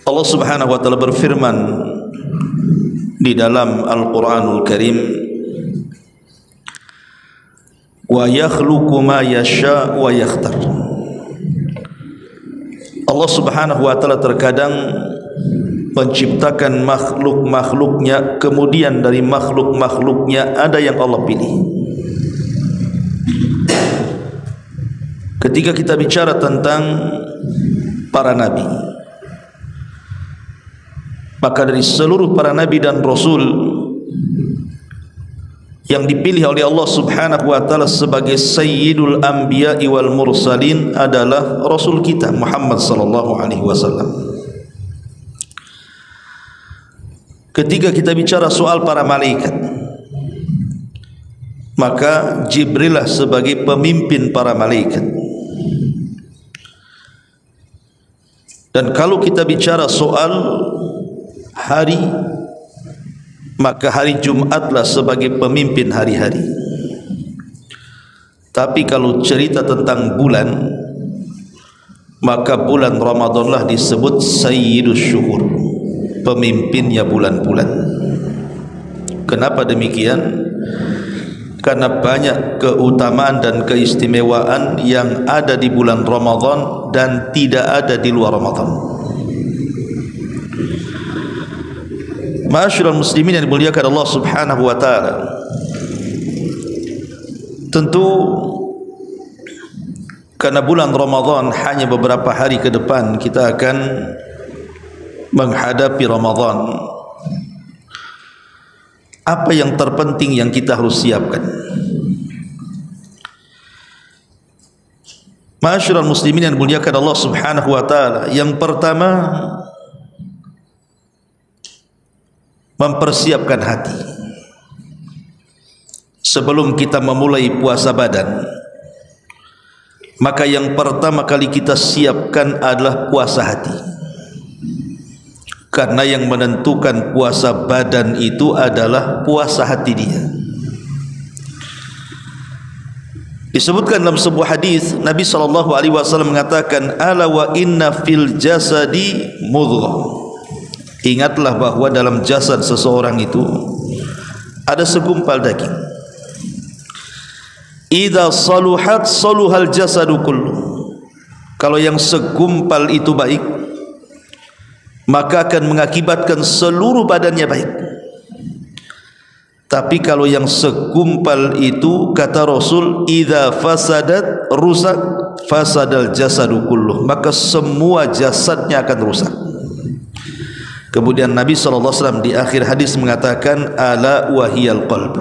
Allah Subhanahu wa taala berfirman di dalam Al-Qur'anul Karim, wa yakhluqu ma yasha wa yakhtar. Allah Subhanahu wa taala terkadang menciptakan makhluk-makhluknya, kemudian dari makhluk-makhluknya ada yang Allah pilih. Ketika kita bicara tentang para nabi, maka dari seluruh para nabi dan rasul yang dipilih oleh Allah Subhanahu wa taala sebagai sayyidul anbiya'i wal mursalin adalah rasul kita Muhammad sallallahu alaihi wasallam. Ketika kita bicara soal para malaikat, maka Jibril lah sebagai pemimpin para malaikat. Dan kalau kita bicara soal hari, maka hari Jumatlah sebagai pemimpin hari-hari. Tapi kalau cerita tentang bulan, maka bulan Ramadanlah disebut Sayyidus Syuhur, pemimpinnya bulan-bulan. Kenapa demikian? Karena banyak keutamaan dan keistimewaan yang ada di bulan Ramadan dan tidak ada di luar Ramadan. Ma'asyiral muslimin yang dimuliakan Allah Subhanahu wa taala, tentu karena bulan Ramadan hanya beberapa hari ke depan kita akan menghadapi Ramadan, apa yang terpenting yang kita harus siapkan? Ma'asyiral muslimin yang dimuliakan Allah Subhanahu wa taala, yang pertama mempersiapkan hati. Sebelum kita memulai puasa badan, maka yang pertama kali kita siapkan adalah puasa hati. Karena yang menentukan puasa badan itu adalah puasa hati dia. Disebutkan dalam sebuah hadis, Nabi SAW mengatakan, ala wa inna fil jasadi mudghah. Ingatlah bahwa dalam jasad seseorang itu ada segumpal daging. Idza saluhat saluhal jasadu kullu. Kalau yang segumpal itu baik, maka akan mengakibatkan seluruh badannya baik. Tapi kalau yang segumpal itu, kata Rasul, idza fasadat rusak fasadal jasadu kullu, maka semua jasadnya akan rusak. Kemudian Nabi SAW di akhir hadis mengatakan, ala wahiyal qalb,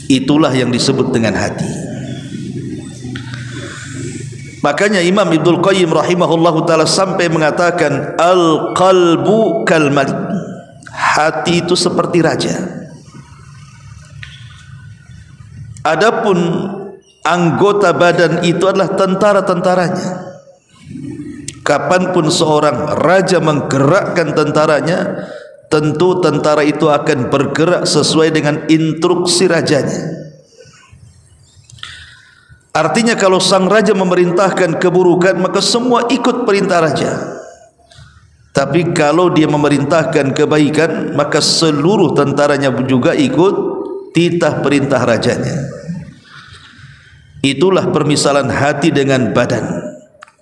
itulah yang disebut dengan hati. Makanya Imam Ibnul Qayyim rahimahullahu ta'ala sampai mengatakan, al-qalbu kal malik, hati itu seperti raja. Adapun anggota badan itu adalah tentara-tentaranya. Kapanpun seorang raja menggerakkan tentaranya, tentu tentara itu akan bergerak sesuai dengan instruksi rajanya. Artinya kalau sang raja memerintahkan keburukan, maka semua ikut perintah raja. Tapi kalau dia memerintahkan kebaikan, maka seluruh tentaranya juga ikut titah perintah rajanya. Itulah permisalan hati dengan badan.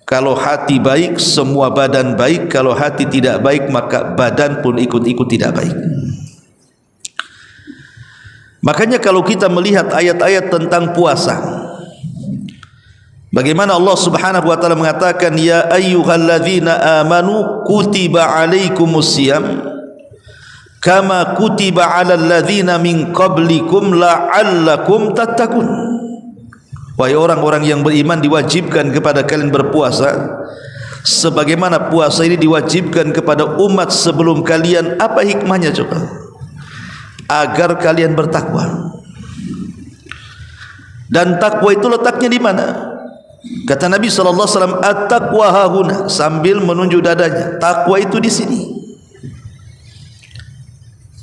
Kalau hati baik, semua badan baik. Kalau hati tidak baik, maka badan pun ikut-ikut tidak baik. Makanya kalau kita melihat ayat-ayat tentang puasa, bagaimana Allah Subhanahu wa taala mengatakan, ya ayyuhalladzina amanu kutiba alaikumusiyam kama kutiba alal ladzina min qablikum la'allakum tattaqun. Wahai orang-orang yang beriman, diwajibkan kepada kalian berpuasa sebagaimana puasa ini diwajibkan kepada umat sebelum kalian. Apa hikmahnya coba? Agar kalian bertakwa. Dan takwa itu letaknya di mana? Kata Nabi SAW, at-taqwa hahuna, sambil menunjuk dadanya. Takwa itu di sini.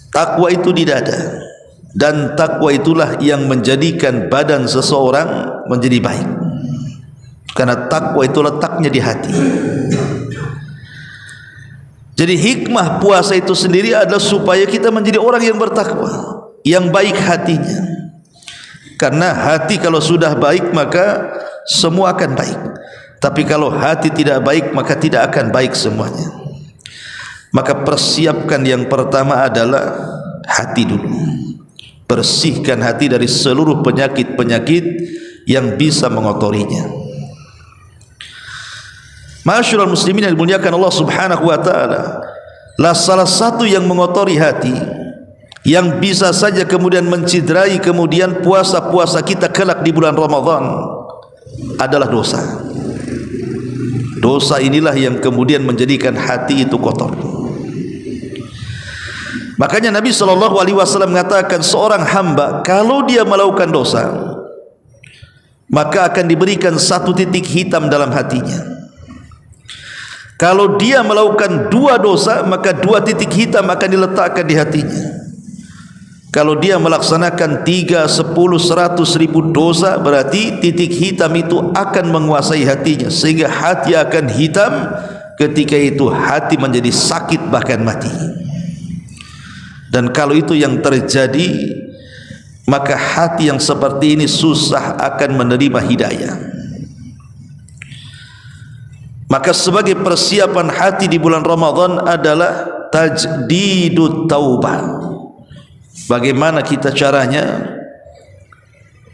Takwa itu di dada. Dan takwa itulah yang menjadikan badan seseorang menjadi baik. Karena takwa itu letaknya di hati. Jadi hikmah puasa itu sendiri adalah supaya kita menjadi orang yang bertakwa, yang baik hatinya. Karena hati kalau sudah baik maka semua akan baik. Tapi kalau hati tidak baik maka tidak akan baik semuanya. Maka persiapkan yang pertama adalah hati dulu. Bersihkan hati dari seluruh penyakit-penyakit yang bisa mengotorinya. Ma'asyiral muslimin yang dimuliakan Allah Subhanahu wa taala, lah salah satu yang mengotori hati yang bisa saja kemudian menciderai kemudian puasa-puasa kita kelak di bulan Ramadan adalah dosa. Dosa inilah yang kemudian menjadikan hati itu kotor. Makanya Nabi SAW mengatakan seorang hamba kalau dia melakukan dosa maka akan diberikan satu titik hitam dalam hatinya. Kalau dia melakukan dua dosa maka dua titik hitam akan diletakkan di hatinya. Kalau dia melaksanakan 3, 10, 100 ribu dosa berarti titik hitam itu akan menguasai hatinya sehingga hati akan hitam. Ketika itu hati menjadi sakit bahkan mati. Dan kalau itu yang terjadi maka hati yang seperti ini susah akan menerima hidayah. Maka sebagai persiapan hati di bulan Ramadan adalah tajdidut taubah. Bagaimana kita caranya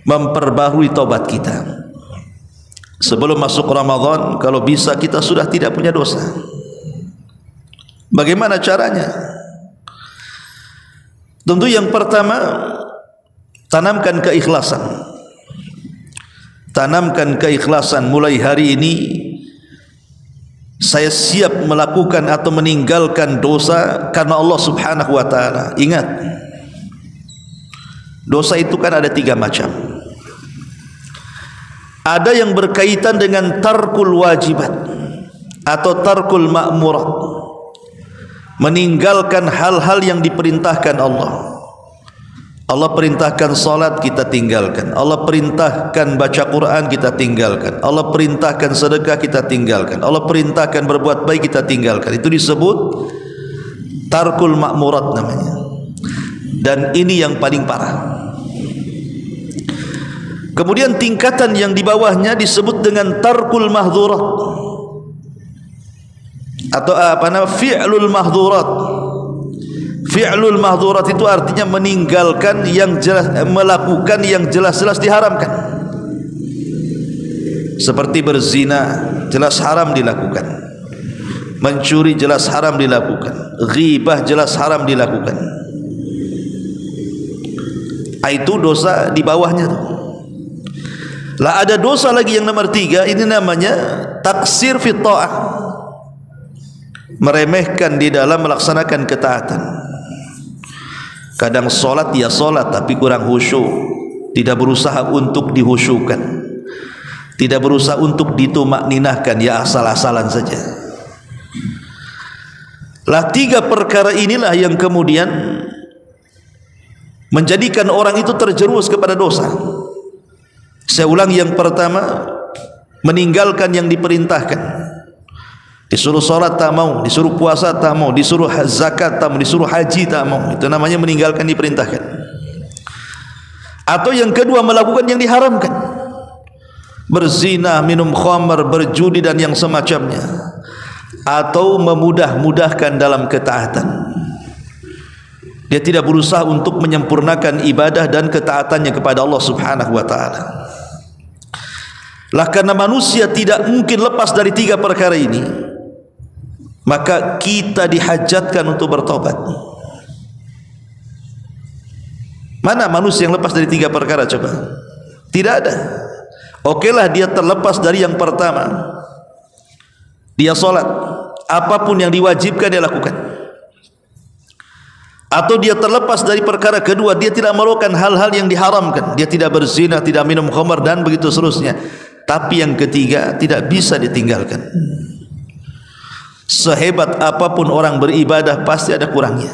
memperbarui taubat kita. Sebelum masuk Ramadan kalau bisa kita sudah tidak punya dosa. Bagaimana caranya? Tentu yang pertama tanamkan keikhlasan. Tanamkan keikhlasan mulai hari ini. Saya siap melakukan atau meninggalkan dosa karena Allah Subhanahu wa taala. Ingat, dosa itu kan ada 3 macam. Ada yang berkaitan dengan tarkul wajibat atau tarkul ma'murat, meninggalkan hal-hal yang diperintahkan Allah. Allah perintahkan salat kita tinggalkan, Allah perintahkan baca Quran kita tinggalkan, Allah perintahkan sedekah kita tinggalkan, Allah perintahkan berbuat baik kita tinggalkan. Itu disebut tarkul ma'murat namanya. Dan ini yang paling parah. Kemudian tingkatan yang di bawahnya disebut dengan tarkul mahdhurat atau fi'lul mahdhurat. Fi'lul mahdhurat itu artinya meninggalkan yang jelas, melakukan yang jelas-jelas diharamkan. Seperti berzina, jelas haram dilakukan. Mencuri jelas haram dilakukan. Ghibah jelas haram dilakukan. Itu dosa di bawahnya tuh. Lah ada dosa lagi yang nomor 3, ini namanya taksir fi ta'ah. Meremehkan di dalam melaksanakan ketaatan. Kadang solat ya solat tapi kurang khusyuk, tidak berusaha untuk dihusyukan, tidak berusaha untuk ditumakninahkan, ya asal-asalan saja. Lah 3 perkara inilah yang kemudian menjadikan orang itu terjerumus kepada dosa. Saya ulang, yang pertama meninggalkan yang diperintahkan. Disuruh sholat tak mau, disuruh puasa tak mau, disuruh zakat tak mau, disuruh haji tak mau. Itu namanya meninggalkan diperintahkan. Atau yang kedua melakukan yang diharamkan. Berzina, minum khamar, berjudi dan yang semacamnya. Atau memudah-mudahkan dalam ketaatan. Dia tidak berusaha untuk menyempurnakan ibadah dan ketaatannya kepada Allah Subhanahu wa taala. Lah karena manusia tidak mungkin lepas dari 3 perkara ini, maka kita dihajatkan untuk bertobat. Mana manusia yang lepas dari 3 perkara coba? Tidak ada. Okelah dia terlepas dari yang pertama. Dia sholat, apapun yang diwajibkan dia lakukan. Atau dia terlepas dari perkara kedua, dia tidak melakukan hal-hal yang diharamkan. Dia tidak berzina, tidak minum khamar dan begitu seterusnya. Tapi yang ketiga tidak bisa ditinggalkan. Sehebat apapun orang beribadah pasti ada kurangnya.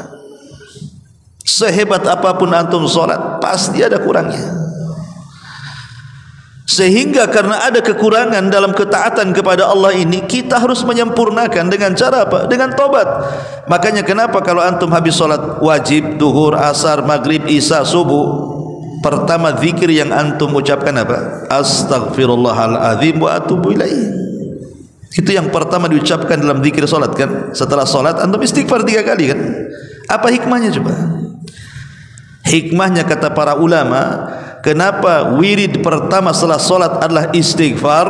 Sehebat apapun antum sholat pasti ada kurangnya. Sehingga karena ada kekurangan dalam ketaatan kepada Allah ini, kita harus menyempurnakan dengan cara apa? Dengan tobat. Makanya kenapa kalau antum habis sholat wajib, duhur, asar, maghrib, isya, subuh, pertama zikir yang antum ucapkan apa? Astaghfirullahaladzim wa atubu ilaih. Itu yang pertama diucapkan dalam zikir sholat kan. Setelah sholat antum istighfar 3 kali kan. Apa hikmahnya coba? Hikmahnya kata para ulama, kenapa wirid pertama setelah solat adalah istighfar?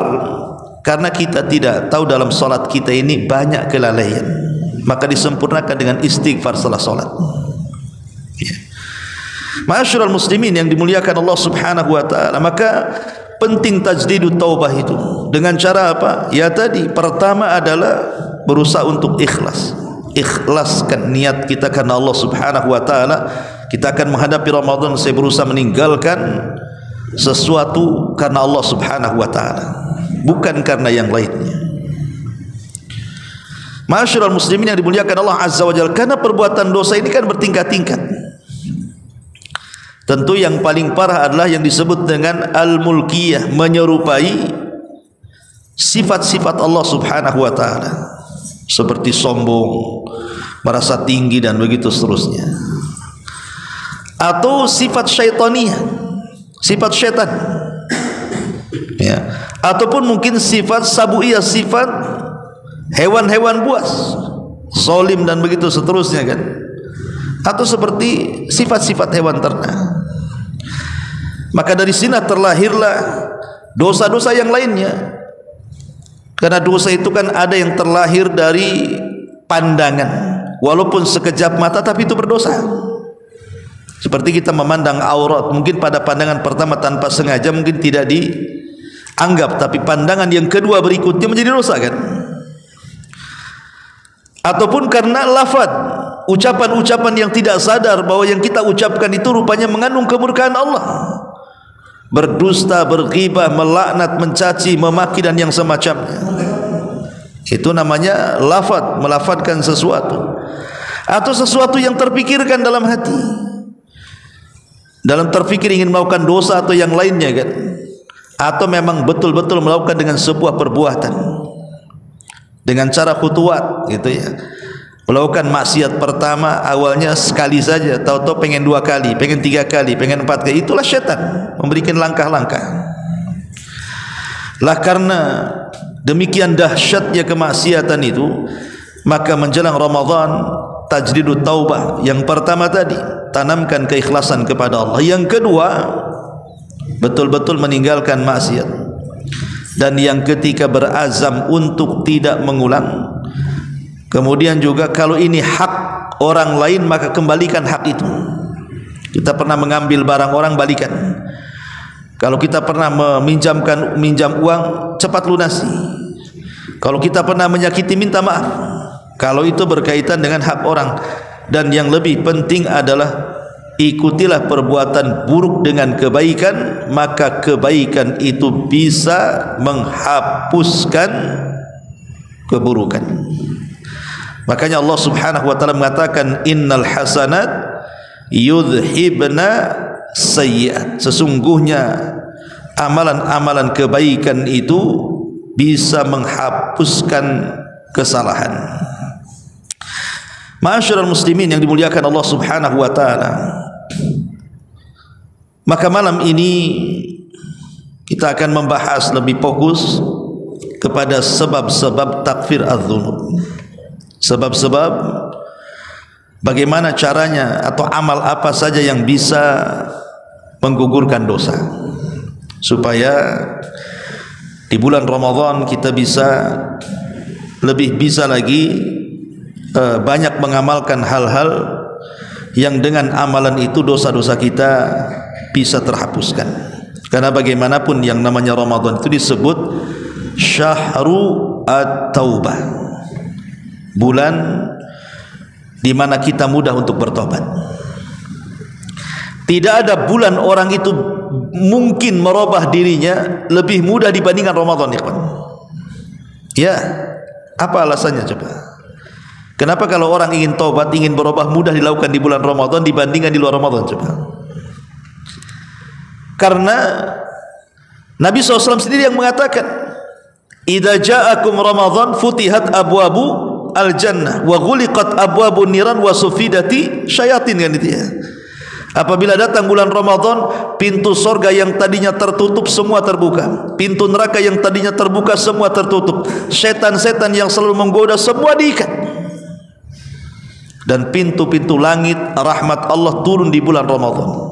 Karena kita tidak tahu dalam solat kita ini banyak kelalaian, maka disempurnakan dengan istighfar setelah solat. Ya. Ma'asyiral muslimin yang dimuliakan Allah Subhanahu wa taala, maka penting tajdidut taubah itu. Dengan cara apa? Ya tadi, pertama adalah berusaha untuk ikhlas. Ikhlaskan niat kita karena Allah Subhanahu wa taala. Kita akan menghadapi Ramadan, saya berusaha meninggalkan sesuatu karena Allah Subhanahu wa taala, bukan karena yang lainnya. Ma'asyiral muslimin yang dimuliakan Allah Azza wa Jalla, karena perbuatan dosa ini kan bertingkat-tingkat. Tentu yang paling parah adalah yang disebut dengan al-mulkiyah, menyerupai sifat-sifat Allah Subhanahu wa taala, seperti sombong, merasa tinggi dan begitu seterusnya. Atau sifat syaitaniyah, sifat syaitan, ya. Ataupun mungkin sifat sabuiyah, sifat hewan-hewan buas, zalim dan begitu seterusnya kan. Atau seperti sifat-sifat hewan ternak. Maka dari sini terlahirlah dosa-dosa yang lainnya. Karena dosa itu kan ada yang terlahir dari pandangan, walaupun sekejap mata tapi itu berdosa. Seperti kita memandang aurat, mungkin pada pandangan pertama tanpa sengaja mungkin tidak dianggap, tapi pandangan yang kedua berikutnya menjadi dosa kan. Ataupun karena lafaz, ucapan-ucapan yang tidak sadar bahwa yang kita ucapkan itu rupanya mengandung kemurkaan Allah. Berdusta, berghibah, melaknat, mencaci, memaki dan yang semacamnya. Itu namanya lafaz, melafazkan sesuatu. Atau sesuatu yang terpikirkan dalam hati, dalam terfikir ingin melakukan dosa atau yang lainnya kan. Atau memang betul-betul melakukan dengan sebuah perbuatan dengan cara khutuwat gitu ya. Melakukan maksiat pertama awalnya sekali saja, tahu-tahu pengen 2 kali, pengen 3 kali, pengen 4 kali. Itulah syaitan memberikan langkah-langkah. Lah karena demikian dahsyatnya kemaksiatan itu, maka menjelang Ramadan tajdidut taubah. Yang pertama tadi, tanamkan keikhlasan kepada Allah. Yang kedua, betul-betul meninggalkan maksiat. Dan yang ketiga, berazam untuk tidak mengulang. Kemudian juga kalau ini hak orang lain, maka kembalikan hak itu. Kita pernah mengambil barang orang, balikan. Kalau kita pernah minjam uang, cepat lunasi. Kalau kita pernah menyakiti, minta maaf. Kalau itu berkaitan dengan hak orang. Dan yang lebih penting adalah ikutilah perbuatan buruk dengan kebaikan, maka kebaikan itu bisa menghapuskan keburukan. Makanya Allah Subhanahu wa taala mengatakan innal hasanat yudhibna sayyi'at. Sesungguhnya amalan-amalan kebaikan itu bisa menghapuskan kesalahan. Ma'asyiral muslimin yang dimuliakan Allah Subhanahu wa taala, maka malam ini kita akan membahas lebih fokus kepada sebab-sebab takfir adz-dzunub. Sebab-sebab bagaimana caranya atau amal apa saja yang bisa menggugurkan dosa, supaya di bulan Ramadan kita lebih bisa lagi banyak mengamalkan hal-hal yang dengan amalan itu dosa-dosa kita bisa terhapuskan. Karena bagaimanapun yang namanya Ramadan itu disebut syahru at-taubah, bulan di mana kita mudah untuk bertobat. Tidak ada bulan orang itu mungkin merubah dirinya lebih mudah dibandingkan Ramadan, ya. Ya, apa alasannya coba? Kenapa kalau orang ingin tobat, ingin berubah mudah dilakukan di bulan Ramadan dibandingkan di luar Ramadan coba? Karena Nabi SAW sendiri yang mengatakan, idza ja'akum Ramadan futihat abwabu al-jannah wa ghuliqat abwabun niran wa sufidati syayatin, kan itu ya. Apabila datang bulan Ramadan, pintu sorga yang tadinya tertutup semua terbuka, pintu neraka yang tadinya terbuka semua tertutup, setan-setan yang selalu menggoda semua diikat, dan pintu-pintu langit rahmat Allah turun di bulan Ramadan.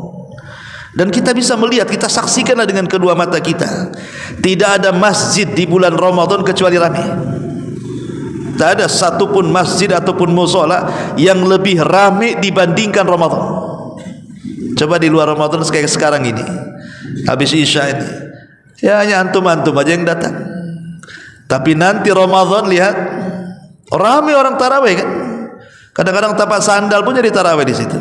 Dan kita bisa melihat, kita saksikanlah dengan kedua mata kita, tidak ada masjid di bulan Ramadan kecuali ramai. Tak ada satupun masjid ataupun musola yang lebih ramai dibandingkan Ramadan. Coba di luar Ramadan kayak sekarang ini, habis Isya ini, ya hanya antum-antum aja yang datang. Tapi nanti Ramadan lihat, ramai orang tarawih kan. Kadang-kadang tapak sandal pun jadi tarawih di situ.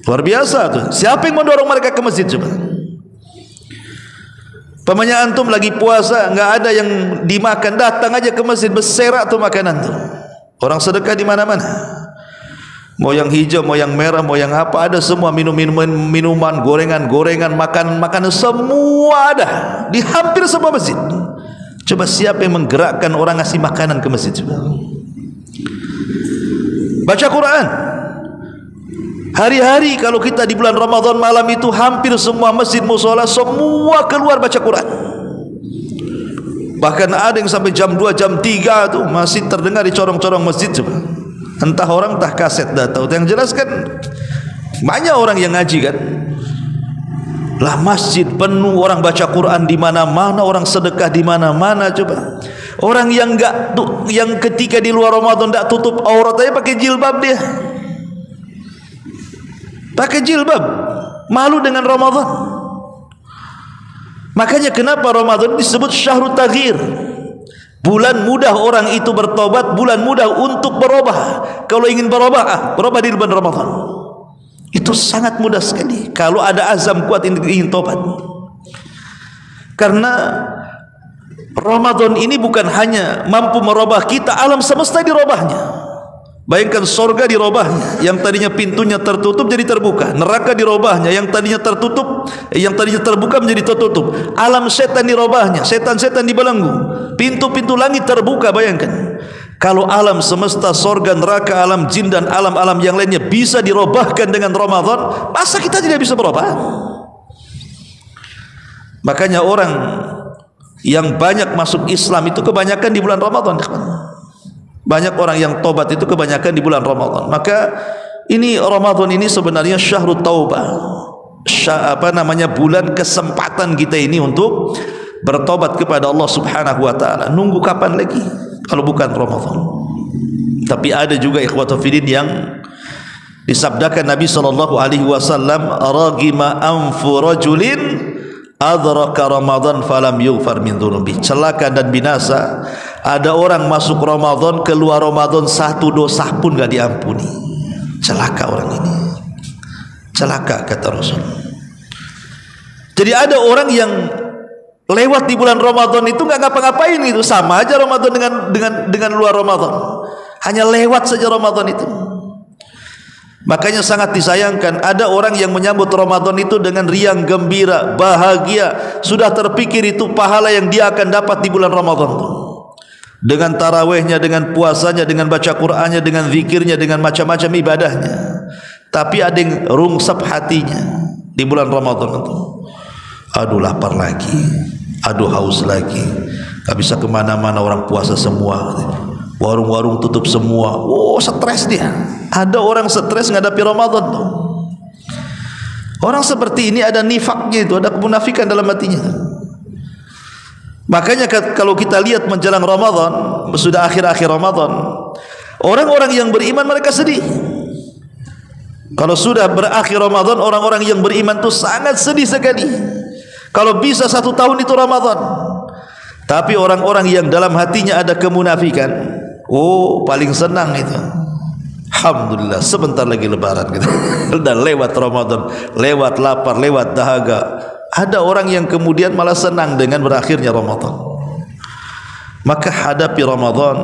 Luar biasa tuh. Siapa yang mendorong mereka ke masjid coba? Pemanya antum lagi puasa, nggak ada yang dimakan, datang aja ke masjid, berserak tuh makanan tuh. Orang sedekah di mana-mana. Mau yang hijau, mau yang merah, mau yang apa, ada semua. Minuman, gorengan, makanan semua ada di hampir semua masjid. Coba siapa yang menggerakkan orang ngasih makanan ke masjid coba? Baca Quran. Hari-hari kalau kita di bulan Ramadan malam itu hampir semua masjid musola semua keluar baca Quran. Bahkan ada yang sampai jam 2, jam 3 tuh masih terdengar di corong-corong masjid coba. Entah orang entah kaset dah tahu. Yang jelas kan banyak orang yang ngaji kan. Lah masjid penuh orang baca Quran di mana-mana, orang sedekah di mana-mana coba. Orang yang enggak yang ketika di luar Ramadan enggak tutup aurat aja pakai jilbab dia. Pakai jilbab, malu dengan Ramadan. Makanya kenapa Ramadan disebut syahrut taghyir? Bulan mudah orang itu bertobat, bulan mudah untuk berubah. Kalau ingin berubah, berubah di bulan Ramadan. Itu sangat mudah sekali kalau ada azam kuat ingin tobat. Karena Ramadan ini bukan hanya mampu merubah kita, alam semesta dirubahnya. Bayangkan sorga dirubahnya, yang tadinya pintunya tertutup jadi terbuka. Neraka dirubahnya, yang tadinya tertutup, yang tadinya terbuka menjadi tertutup. Alam setan dirubahnya, setan-setan dibelenggu. Pintu-pintu langit terbuka. Bayangkan kalau alam semesta, sorga, neraka, alam jin dan alam-alam yang lainnya bisa dirubahkan dengan Ramadan, masa kita tidak bisa berubah? Makanya orang yang banyak masuk Islam itu kebanyakan di bulan Ramadan. Banyak orang yang tobat itu kebanyakan di bulan Ramadan. Maka ini Ramadan ini sebenarnya syahrut taubah. Bulan kesempatan kita ini untuk bertobat kepada Allah Subhanahu wa taala. Nunggu kapan lagi kalau bukan Ramadan? Tapi ada juga ikhwatul fillah yang disabdakan Nabi sallallahu alaihi wasallam, ragima anfu rajulin adraka Ramadan falam yughfar min dhunubi. Celaka dan binasa ada orang masuk Ramadan, keluar Ramadan satu dosa pun enggak diampuni. Celaka orang ini. Celaka kata Rasul. Jadi ada orang yang lewat di bulan Ramadan itu enggak ngapa-ngapain itu, sama aja Ramadan dengan luar Ramadan. Hanya lewat saja Ramadan itu. Makanya sangat disayangkan ada orang yang menyambut Ramadan itu dengan riang gembira, bahagia, sudah terpikir itu pahala yang dia akan dapat di bulan Ramadan itu. Dengan tarawihnya, dengan puasanya, dengan baca Qur'annya, dengan zikirnya, dengan macam-macam ibadahnya. Tapi ada yang rungsap hatinya di bulan Ramadan itu. Aduh lapar lagi, aduh haus lagi, gak bisa kemana-mana, orang puasa semua, warung-warung tutup semua. Oh stres dia. Ada orang stres menghadapi Ramadan tuh. Orang seperti ini ada nifaknya itu, ada kemunafikan dalam hatinya. Makanya kalau kita lihat menjelang Ramadan, sudah akhir-akhir Ramadan, orang-orang yang beriman mereka sedih. Kalau sudah berakhir Ramadan, orang-orang yang beriman itu sangat sedih sekali. Kalau bisa 1 tahun itu Ramadan. Tapi orang-orang yang dalam hatinya ada kemunafikan, oh paling senang itu. Alhamdulillah sebentar lagi lebaran gitu. Dan lewat Ramadan, lewat lapar, lewat dahaga. Ada orang yang kemudian malah senang dengan berakhirnya Ramadan. Maka hadapi Ramadan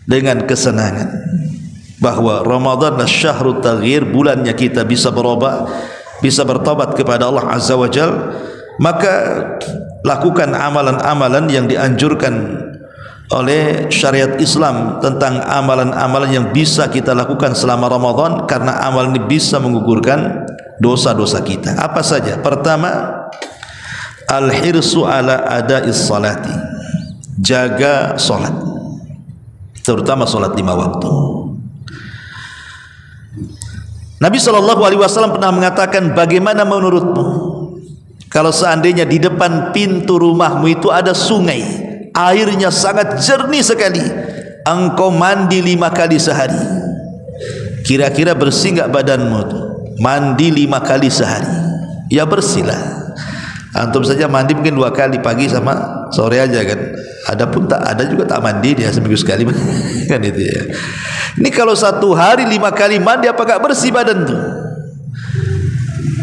dengan kesenangan, bahwa Ramadan adalah syahrut taghyir, bulannya kita bisa berubah, bisa bertobat kepada Allah Azza wa Jalla, maka lakukan amalan-amalan yang dianjurkan oleh syariat Islam tentang amalan-amalan yang bisa kita lakukan selama Ramadan, karena amalan ini bisa menggugurkan dosa-dosa kita. Apa saja? Pertama, al-hirsu ala ada'is salati, jaga salat, terutama salat 5 waktu. Nabi SAW pernah mengatakan, bagaimana menurutmu kalau seandainya di depan pintu rumahmu itu ada sungai, airnya sangat jernih sekali, engkau mandi 5 kali sehari, kira-kira bersih enggak badanmu tuh? Mandi 5 kali sehari, ya bersihlah. Antum saja mandi mungkin 2 kali, pagi sama sore aja kan. Adapun tak ada juga tak mandi dia seminggu sekali kan itu ya. Ini kalau 1 hari 5 kali mandi, apa enggak bersih badan tuh?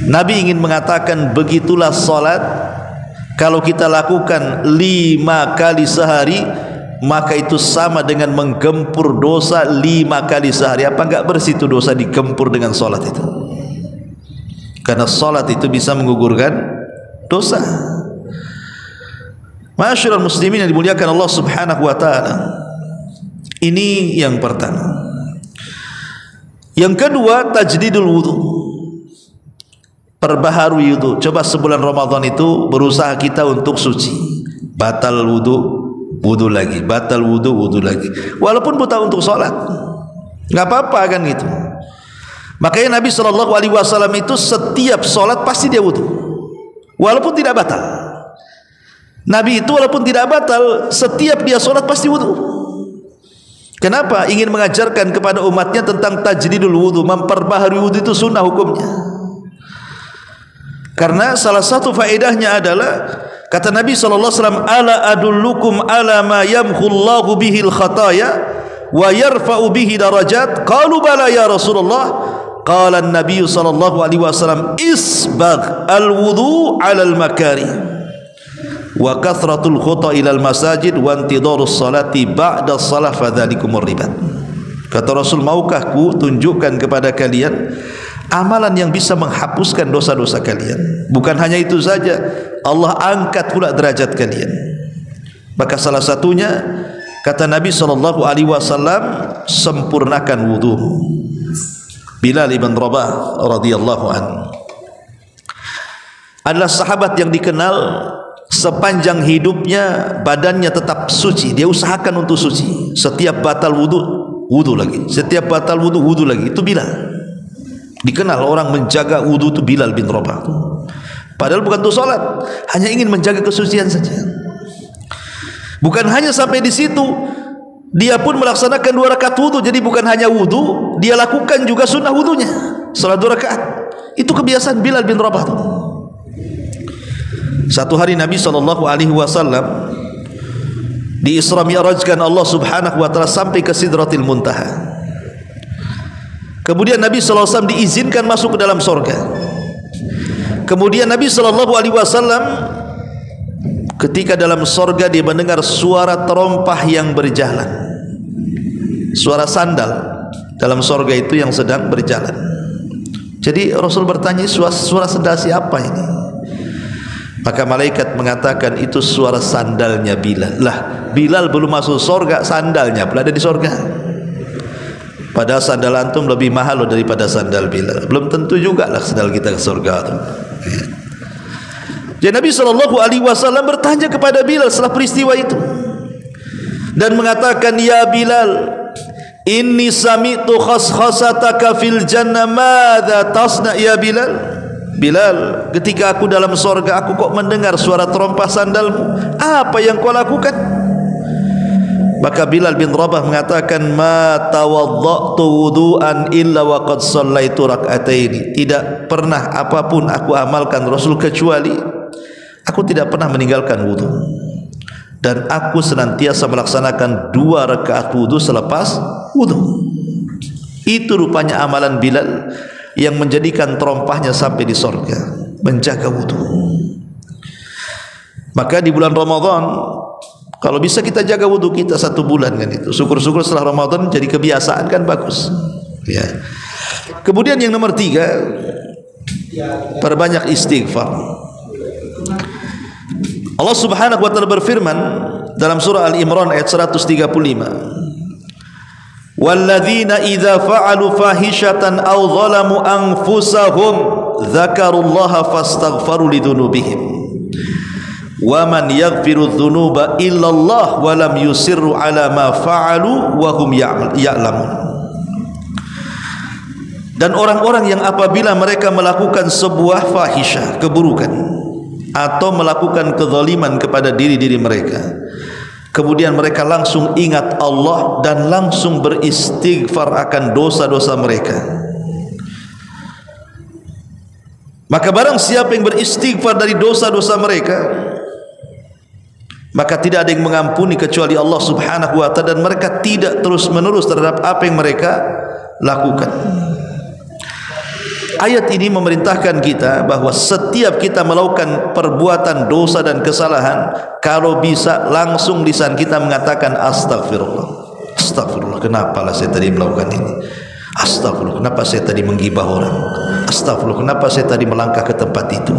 Nabi ingin mengatakan begitulah salat. Kalau kita lakukan 5 kali sehari, maka itu sama dengan menggempur dosa 5 kali sehari. Apa enggak bersih itu dosa digempur dengan salat itu? Karena salat itu bisa menggugurkan dosa. Ma'asyiral muslimin yang dimuliakan Allah Subhanahu wa taala. Ini yang pertama. Yang kedua, tajdidul wudu. Perbaharui wudu. Coba sebulan Ramadan itu berusaha kita untuk suci. Batal wudu, wudu lagi. Batal wudu, wudu lagi. Walaupun buta untuk salat, enggak apa-apa kan gitu. Makanya Nabi SAW itu setiap salat pasti dia wudu, walaupun tidak batal. Nabi itu walaupun tidak batal, setiap dia salat pasti wudu. Kenapa? Ingin mengajarkan kepada umatnya tentang tajdidul wudu, memperbaharui wudu itu sunnah hukumnya. Karena salah satu faedahnya adalah, kata Nabi SAW, ala adullukum ala ma yamhullahu bihil khataya wa yarfa'u bihi darajat. Qalu bala ya Rasulullah. Qala an-nabiy sallallahu alaihi wasallam, isbagh al-wudu 'ala al-makari wa kathratul khuta ila al-masajid wa intidharus salati ba'da shalah fadzalikumur ribat. Kata Rasul, maukah ku tunjukkan kepada kalian amalan yang bisa menghapuskan dosa-dosa kalian? Bukan hanya itu saja, Allah angkat pula derajat kalian. Maka salah satunya, kata Nabi sallallahu alaihi wasallam, sempurnakan wudu. Bilal ibn Rabah radhiyallahu anhu adalah sahabat yang dikenal sepanjang hidupnya badannya tetap suci. Dia usahakan untuk suci. Setiap batal wudu, wudu lagi. Setiap batal wudu, wudu lagi. Itu Bilal. Dikenal orang menjaga wudu itu Bilal bin Rabah. Padahal bukan untuk salat, hanya ingin menjaga kesucian saja. Bukan hanya sampai di situ, dia pun melaksanakan 2 rakaat wudu. Jadi bukan hanya wudu, dia lakukan juga sunnah wudunya, salat 2 rakaat. Itu kebiasaan Bilal bin Rabah itu. Satu hari Nabi SAW di Isra Mi'rajkan Allah Subhanahu wa taala sampai ke Sidratil Muntaha. Kemudian Nabi SAW diizinkan masuk ke dalam surga. Kemudian Nabi SAW ketika dalam surga dia mendengar suara terompah yang berjalan, suara sandal dalam surga itu yang sedang berjalan. Jadi Rasul bertanya, suara sandal siapa ini? Maka malaikat mengatakan, itu suara sandalnya Bilal. Lah, Bilal belum masuk surga, sandalnya pula ada di surga. Padahal sandal antum lebih mahal loh daripada sandal Bilal. Belum tentu juga lah sandal kita ke surga tuh. Jadi Nabi SAW bertanya kepada Bilal setelah peristiwa itu dan mengatakan, ya Bilal, inni sami'tu khaskhasataka fil jannah, madza tasna ya Bilal? Bilal, ketika aku dalam surga, aku kok mendengar suara terompah sandalmu. Apa yang kau lakukan? Maka Bilal bin Rabah mengatakan, ma tawadda'tu wudu'an illa wa qad shallaitu rak'ataini. Tidak pernah apapun aku amalkan Rasul kecuali aku tidak pernah meninggalkan wudu, dan aku senantiasa melaksanakan 2 rakaat wudu selepas wudu. Itu rupanya amalan Bilal yang menjadikan terompahnya sampai di surga, menjaga wudu. Maka di bulan Ramadan, kalau bisa kita jaga wudu kita 1 bulan kan itu. Syukur-syukur setelah Ramadan jadi kebiasaan kan bagus. Ya. Kemudian yang nomor 3, perbanyak istighfar. Allah Subhanahu wa taala berfirman dalam surah Al-Imran ayat 135, walladzina idza fa'alu fahishatan aw zalamu anfusahum dzakarullaha fastaghfaru lidzunubihim wa man yaghfiru dzunuba illallah wa lam yusirru ala ma fa'alu wa hum ya'lamun. Dan orang-orang yang apabila mereka melakukan sebuah fahisyah, keburukan, atau melakukan kezaliman kepada diri-diri mereka, kemudian mereka langsung ingat Allah dan langsung beristighfar akan dosa-dosa mereka, maka barang siapa yang beristighfar dari dosa-dosa mereka, maka tidak ada yang mengampuni kecuali Allah Subhanahu wa ta'ala, dan mereka tidak terus-menerus terhadap apa yang mereka lakukan. Ayat ini memerintahkan kita bahwa setiap kita melakukan perbuatan dosa dan kesalahan, kalau bisa langsung lisan kita mengatakan astagfirullah. Astagfirullah, kenapalah saya tadi melakukan ini? Astagfirullah, kenapa saya tadi menggibah orang? Astagfirullah, kenapa saya tadi melangkah ke tempat itu?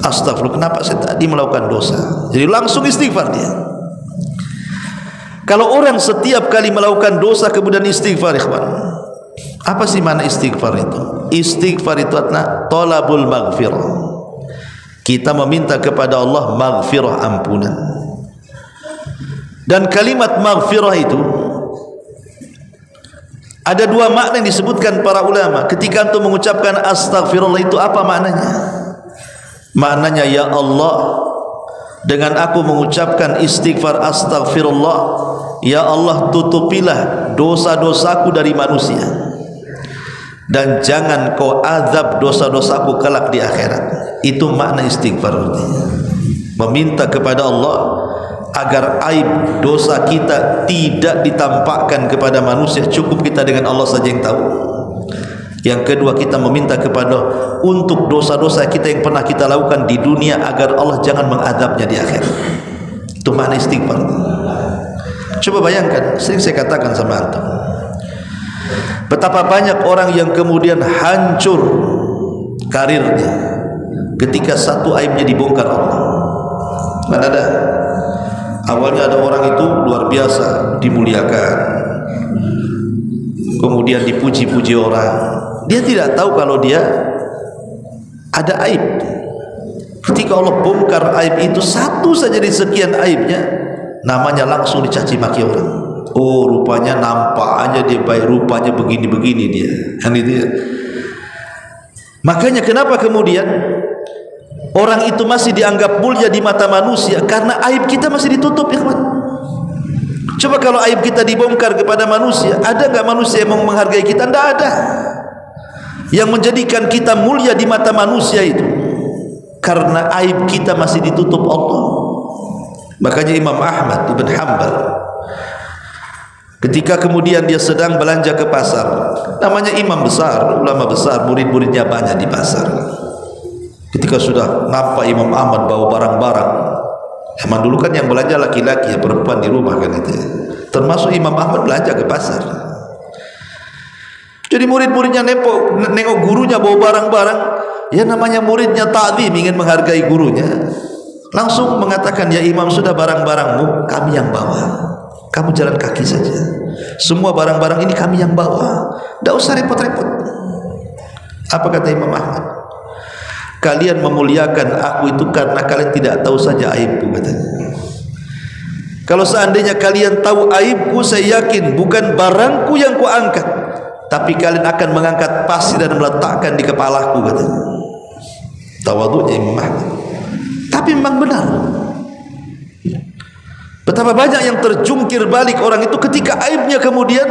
Astagfirullah, kenapa saya tadi melakukan dosa? Jadi langsung istighfar dia. Kalau orang setiap kali melakukan dosa kemudian istighfar, ikhwan, apa sih makna istighfar itu? Istighfar itu adalah talabul maghfirah. Kita meminta kepada Allah maghfirah, ampunan. Dan kalimat maghfirah itu ada dua makna yang disebutkan para ulama. Ketika antum mengucapkan astaghfirullah itu apa maknanya? Maknanya, ya Allah, dengan aku mengucapkan istighfar astaghfirullah, ya Allah, tutupilah dosa-dosaku dari manusia, dan jangan kau azab dosa-dosaku kelak di akhirat. Itu makna istighfar. Meminta kepada Allah agar aib dosa kita tidak ditampakkan kepada manusia, cukup kita dengan Allah saja yang tahu. Yang kedua, kita meminta kepada untuk dosa-dosa kita yang pernah kita lakukan di dunia agar Allah jangan mengadabnya di akhirat. Itu makna istighfar. Coba bayangkan, sering saya katakan sama antum, betapa banyak orang yang kemudian hancur karirnya ketika satu aibnya dibongkar Allah. Mana ada? Awalnya ada orang itu luar biasa, dimuliakan, kemudian dipuji-puji orang. Dia tidak tahu kalau dia ada aib. Ketika Allah bongkar aib itu, satu saja dari sekian aibnya, namanya langsung dicaci maki orang. Oh, rupanya nampaknya dia baik, rupanya begini-begini dia. Kan itu ya. Makanya kenapa kemudian orang itu masih dianggap mulia di mata manusia? Karena aib kita masih ditutup, ya kawan. Coba kalau aib kita dibongkar kepada manusia, ada enggak manusia yang mau menghargai kita? Tidak ada. Yang menjadikan kita mulia di mata manusia itu karena aib kita masih ditutup Allah. Makanya Imam Ahmad ibn Hanbal, ketika kemudian dia sedang belanja ke pasar, namanya imam besar, ulama besar, murid-muridnya banyak di pasar. Ketika sudah nampak Imam Ahmad bawa barang-barang, zaman dulu kan yang belanja laki-laki, ya perempuan di rumah kan itu, termasuk Imam Ahmad belanja ke pasar. Jadi murid-muridnya nengok gurunya bawa barang-barang, ya namanya muridnya ta'zim, ingin menghargai gurunya, langsung mengatakan, ya imam, sudah barang-barangmu kami yang bawa, kamu jalan kaki saja, semua barang-barang ini kami yang bawa, tidak usah repot-repot. Apa kata Imam Ahmad? Kalian memuliakan aku itu karena kalian tidak tahu saja aibku, katanya. Kalau seandainya kalian tahu aibku, saya yakin bukan barangku yang ku angkat, tapi kalian akan mengangkat pasir dan meletakkan di kepalaku, katanya. Tawadhu'nya Imam Ahmad. Tapi memang benar. Betapa banyak yang terjungkir balik orang itu ketika aibnya kemudian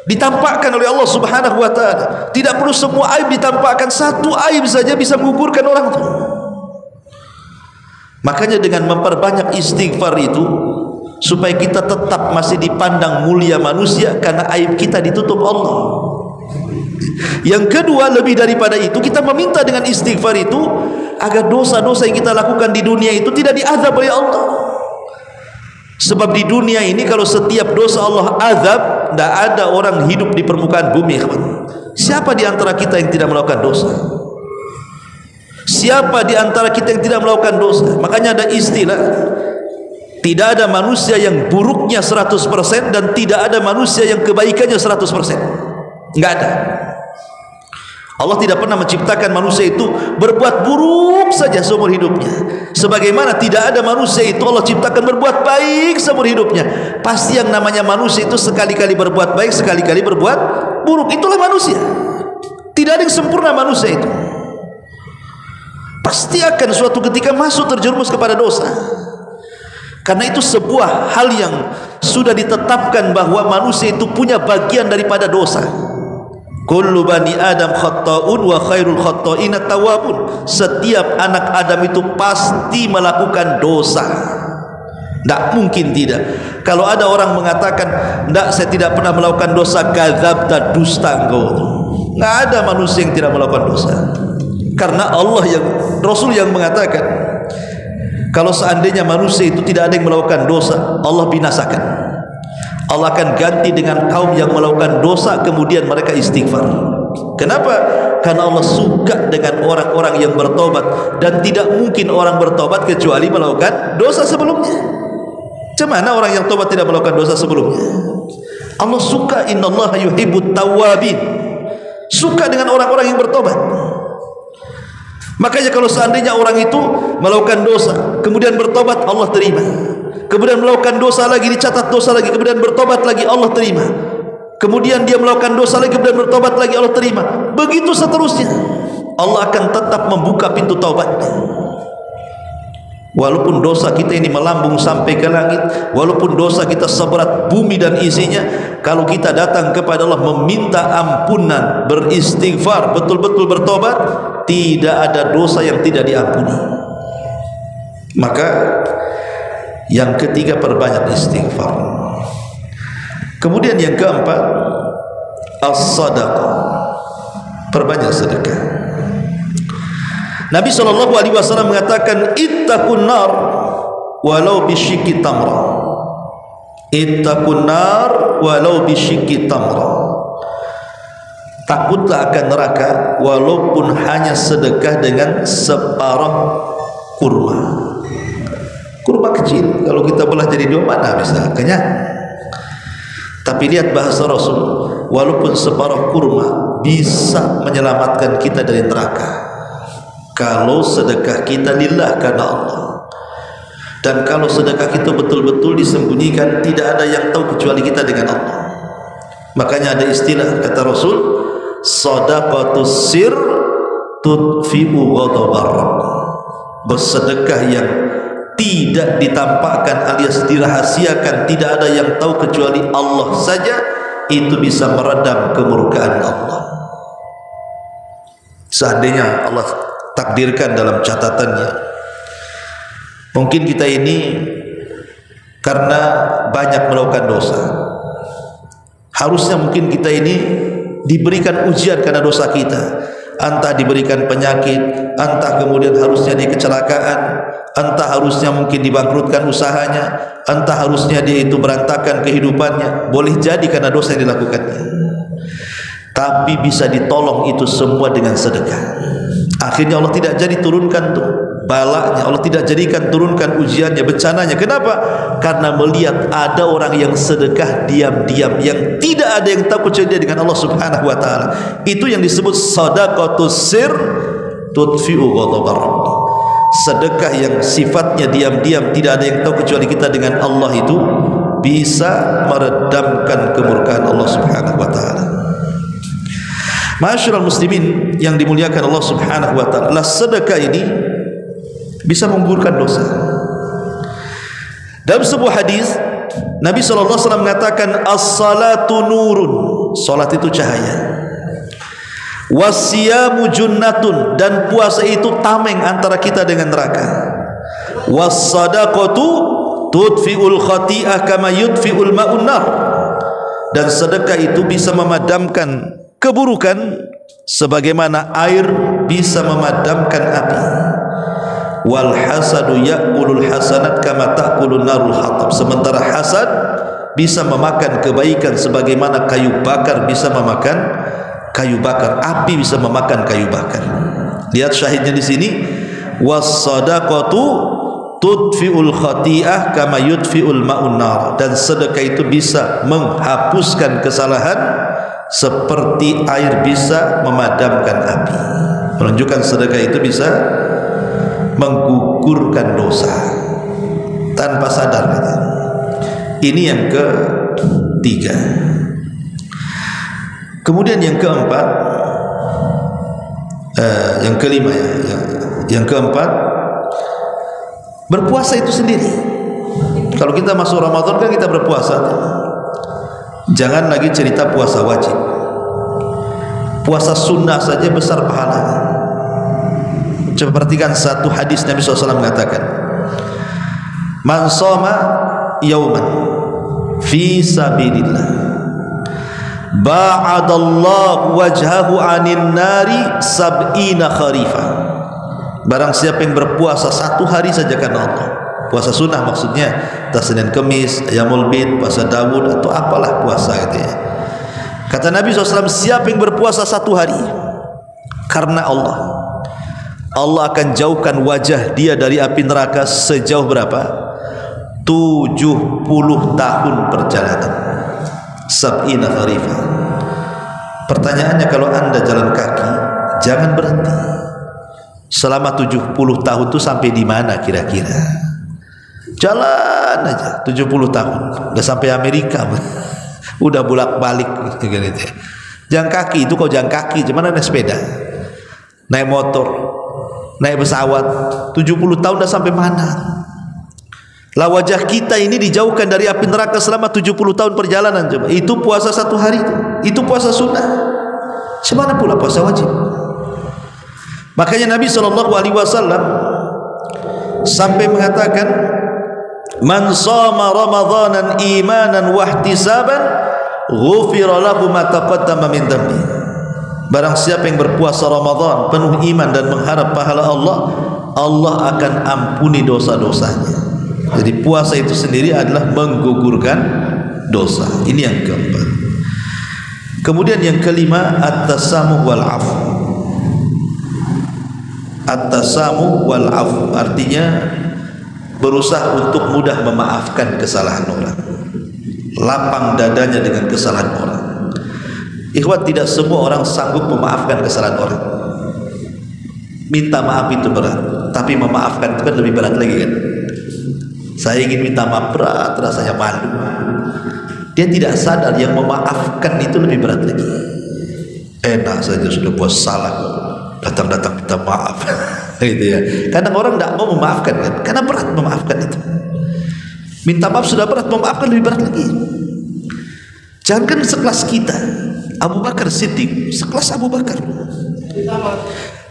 ditampakkan oleh Allah Subhanahu wa ta'ala. Tidak perlu semua aib ditampakkan, satu aib saja bisa mengukurkan orang itu. Makanya dengan memperbanyak istighfar itu, supaya kita tetap masih dipandang mulia manusia, karena aib kita ditutup Allah. Yang kedua, lebih daripada itu, kita meminta dengan istighfar itu agar dosa-dosa yang kita lakukan di dunia itu tidak diazab oleh Allah. Sebab di dunia ini kalau setiap dosa Allah azab, tidak ada orang hidup di permukaan bumi. Siapa di antara kita yang tidak melakukan dosa? Siapa di antara kita yang tidak melakukan dosa? Makanya ada istilah, tidak ada manusia yang buruknya 100% dan tidak ada manusia yang kebaikannya 100%. Enggak ada. Allah tidak pernah menciptakan manusia itu berbuat buruk saja seumur hidupnya. Sebagaimana tidak ada manusia itu Allah ciptakan berbuat baik seumur hidupnya. Pasti yang namanya manusia itu sekali-kali berbuat baik, sekali-kali berbuat buruk. Itulah manusia. Tidak ada yang sempurna manusia itu. Pasti akan suatu ketika masuk terjerumus kepada dosa. Karena itu sebuah hal yang sudah ditetapkan bahwa manusia itu punya bagian daripada dosa. Kullu bani Adam khatta'un wa khairul khatta'ina tawwabun. Setiap anak Adam itu pasti melakukan dosa. Tidak mungkin tidak. Kalau ada orang mengatakan, tidak, saya tidak pernah melakukan dosa, kadzabta, dusta engkau. Tidak ada manusia yang tidak melakukan dosa. Karena Allah yang, Rasul yang mengatakan, kalau seandainya manusia itu tidak ada yang melakukan dosa, Allah binasakan. Allah akan ganti dengan kaum yang melakukan dosa, kemudian mereka istighfar. Kenapa? Karena Allah suka dengan orang-orang yang bertobat, dan tidak mungkin orang bertobat kecuali melakukan dosa sebelumnya. Macam orang yang tobat tidak melakukan dosa sebelumnya? Allah suka, innallaha yuhibbut tawwabin. Suka dengan orang-orang yang bertobat. Makanya kalau seandainya orang itu melakukan dosa, kemudian bertobat, Allah terima. Kemudian melakukan dosa lagi, dicatat dosa lagi, kemudian bertobat lagi, Allah terima. Kemudian dia melakukan dosa lagi, kemudian bertobat lagi, Allah terima. Begitu seterusnya. Allah akan tetap membuka pintu taubatnya. Walaupun dosa kita ini melambung sampai ke langit, walaupun dosa kita seberat bumi dan isinya, kalau kita datang kepada Allah meminta ampunan, beristighfar, betul-betul bertobat, tidak ada dosa yang tidak diampuni. Maka yang ketiga, perbanyak istighfar. Kemudian yang keempat, as-sadaqah, perbanyak sedekah. Nabi SAW mengatakan, ittaqun nar walau bisyikki tamra. Ittaqun nar walau bisyikki tamra. Takutlah akan neraka walaupun hanya sedekah dengan separuh kurma. Kurma kecil, kalau kita belah jadi dua mana bisa kenyang. Tapi lihat bahasa Rasul, walaupun separuh kurma bisa menyelamatkan kita dari neraka. Kalau sedekah kita lillah, karena Allah. Dan kalau sedekah kita betul-betul disembunyikan, tidak ada yang tahu kecuali kita dengan Allah. Makanya ada istilah, kata Rasul, sadaqatus sir tudfi'u ghadabar rabb. Bersedekah yang tidak ditampakkan alias dirahasiakan, tidak ada yang tahu kecuali Allah saja, itu bisa meredam kemurkaan Allah. Seandainya Allah takdirkan dalam catatannya, mungkin kita ini karena banyak melakukan dosa, harusnya mungkin kita ini diberikan ujian karena dosa kita. Entah diberikan penyakit, entah kemudian harusnya dia kecelakaan, entah harusnya mungkin dibangkrutkan usahanya, entah harusnya dia itu berantakan kehidupannya. Boleh jadi karena dosa yang dilakukannya. Tapi bisa ditolong itu semua dengan sedekah. Akhirnya Allah tidak jadi turunkan tuh balanya, Allah tidak jadikan turunkan ujiannya, bencananya. Kenapa? Karena melihat ada orang yang sedekah diam-diam, yang tidak ada yang tahu kecuali dia dengan Allah Subhanahu wa taala. Itu yang disebut shadaqatus sir tudfi'u ghadabar rabb. Sedekah yang sifatnya diam-diam, tidak ada yang tahu kecuali kita dengan Allah, itu bisa meredamkan kemurkaan Allah Subhanahu wa taala. Ma'asyiral muslimin yang dimuliakan Allah Subhanahu wa taala, sedekah ini bisa menggugurkan dosa. Dalam sebuah hadis Nabi sallallahu alaihi wasallam mengatakan, as-salatu nurun, salat itu cahaya. Was-siyamu junnatun, dan puasa itu tameng antara kita dengan neraka. Was-sadaqatu tudfi'ul khati'ah kama yudfi'ul ma'un nar, dan sedekah itu bisa memadamkan keburukan sebagaimana air bisa memadamkan api. Wal hasadu ya'kulul hasanat kama ta'kulun narul hatab, sementara hasad bisa memakan kebaikan sebagaimana kayu bakar bisa memakan kayu bakar, api bisa memakan kayu bakar. Lihat syahidnya di sini, was-shadaqatu tudfi'ul khati'ah kama yudfi'ul ma'un nar. Dan sedekah itu bisa menghapuskan kesalahan seperti air bisa memadamkan api. Menunjukkan sedekah itu bisa menggugurkan dosa tanpa sadar. Ini yang ketiga. Kemudian yang keempat, yang kelima ya, yang keempat, berpuasa itu sendiri. Kalau kita masuk Ramadan kan kita berpuasa. Jangan lagi cerita puasa wajib. Puasa sunnah saja besar pahalanya. Coba perhatikan satu hadis Nabi SAW mengatakan, man shoma yauman fi sabilillah ba'adallahu wajhahu anin nari sab'ina kharifa. Barang siapa yang berpuasa satu hari saja karena Allah, puasa sunnah maksudnya, Senin Kemis, Ayamul Bid, puasa Daud atau apalah puasa gitu ya. Kata Nabi SAW, siapa yang berpuasa satu hari karena Allah, Allah akan jauhkan wajah dia dari api neraka sejauh berapa? 70 tahun perjalanan. Sab'ina kharifah. Pertanyaannya, kalau anda jalan kaki, jangan berhenti. Selama 70 tahun itu sampai di mana kira-kira? Jalan aja 70 tahun, udah sampai Amerika, udah bolak-balik gitu ya. Jalan kaki itu, kau jalan kaki, gimana naik sepeda, naik motor, naik pesawat, 70 tahun udah sampai mana? Lah wajah kita ini dijauhkan dari api neraka selama 70 tahun perjalanan. Coba, itu puasa satu hari itu puasa sunnah. Semana pula puasa wajib. Makanya Nabi SAW sampai mengatakan, man shoma ramadhanan imanan wahtisaban ghufira lahu ma taqaddama min dhanbi. Barang siapa yang berpuasa Ramadan penuh iman dan mengharap pahala Allah, Allah akan ampuni dosa-dosanya. Jadi puasa itu sendiri adalah menggugurkan dosa. Ini yang keempat. Kemudian yang kelima, at-tasamuh wal afu. At-tasamuh wal afu artinya berusaha untuk mudah memaafkan kesalahan orang, lapang dadanya dengan kesalahan orang. Ikhwat, tidak semua orang sanggup memaafkan kesalahan orang. Minta maaf itu berat, tapi memaafkan itu kan lebih berat lagi kan. Saya ingin minta maaf, berat, rasanya malu. Dia tidak sadar yang memaafkan itu lebih berat lagi. Enak saja sudah buat salah, datang-datang minta maaf. Gitu ya. Kadang orang tidak mau memaafkan kan, karena berat memaafkan itu. Minta maaf sudah berat, memaafkan lebih berat lagi. Jangan sekelas kita, Abu Bakar Siddiq, sekelas Abu Bakar.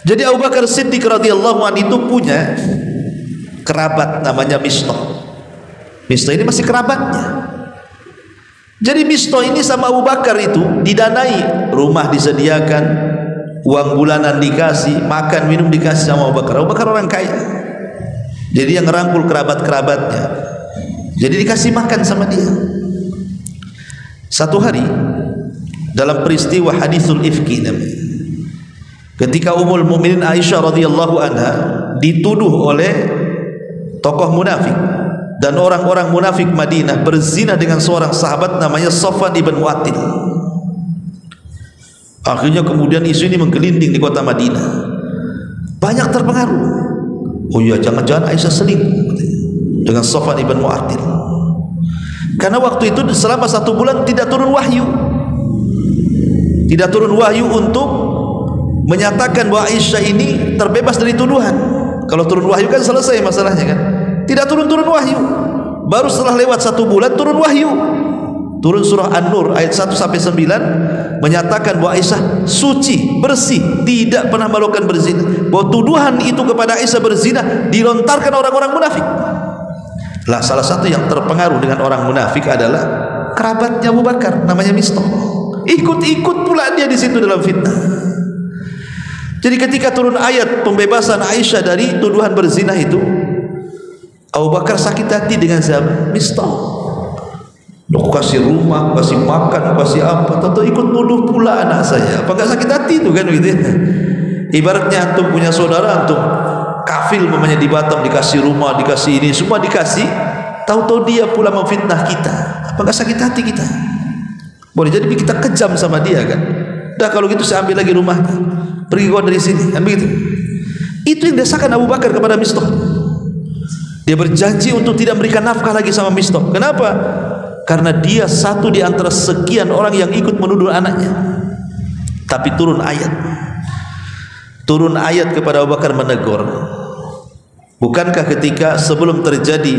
Jadi Abu Bakar Siddiq radhiyallahu anhu itu punya kerabat namanya Mistah. Mistah ini masih kerabatnya. Jadi Mistah ini sama Abu Bakar itu didanai, rumah disediakan, uang bulanan dikasih, makan minum dikasih sama Abu Bakar. Abu Bakar orang kaya, jadi yang ngerangkul kerabat-kerabatnya, jadi dikasih makan sama dia. Satu hari dalam peristiwa hadisul ifki namanya, ketika Ummul Mukminin Aisyah radhiyallahu anha dituduh oleh tokoh munafik dan orang-orang munafik Madinah berzina dengan seorang sahabat namanya Safwan ibn Mu'attil. Akhirnya kemudian isu ini menggelinding di kota Madinah. Banyak terpengaruh. Oh iya, jangan-jangan Aisyah selingkuh dengan Safwan ibn Mu'attil. Karena waktu itu selama 1 bulan tidak turun wahyu. Tidak turun wahyu untuk menyatakan bahwa Aisyah ini terbebas dari tuduhan. Kalau turun wahyu kan selesai masalahnya kan. Tidak turun wahyu. Baru setelah lewat 1 bulan turun wahyu. Turun surah An-Nur ayat 1 sampai 9 menyatakan bahwa Aisyah suci, bersih, tidak pernah melakukan berzina. Bahwa tuduhan itu kepada Aisyah berzina dilontarkan orang-orang munafik. Lah salah satu yang terpengaruh dengan orang munafik adalah kerabatnya Abu Bakar namanya Mistah. Ikut-ikut pula dia di situ dalam fitnah. Jadi ketika turun ayat pembebasan Aisyah dari tuduhan berzina itu, Abu Bakar sakit hati dengan siapa? Mistah. Aku kasih rumah, aku kasih makan, aku kasih apa, tentu ikut nuduh pula anak saya. Apa gak sakit hati itu kan gitu ya? Ibaratnya antum punya saudara, antum kafil mamanya di Batam, dikasih rumah, dikasih ini, semua dikasih, tahu-tahu dia pula memfitnah kita. Apa enggak sakit hati kita? Boleh jadi kita kejam sama dia kan. Dah kalau gitu saya ambil lagi rumahnya, pergi kau dari sini, kan begitu. Itu yang dirasakan Abu Bakar kepada Mistah. Dia berjanji untuk tidak memberikan nafkah lagi sama Mistah. Kenapa? Karena dia satu di antara sekian orang yang ikut menuduh anaknya. Tapi turun ayat kepada Abu Bakar menegur. Bukankah ketika sebelum terjadi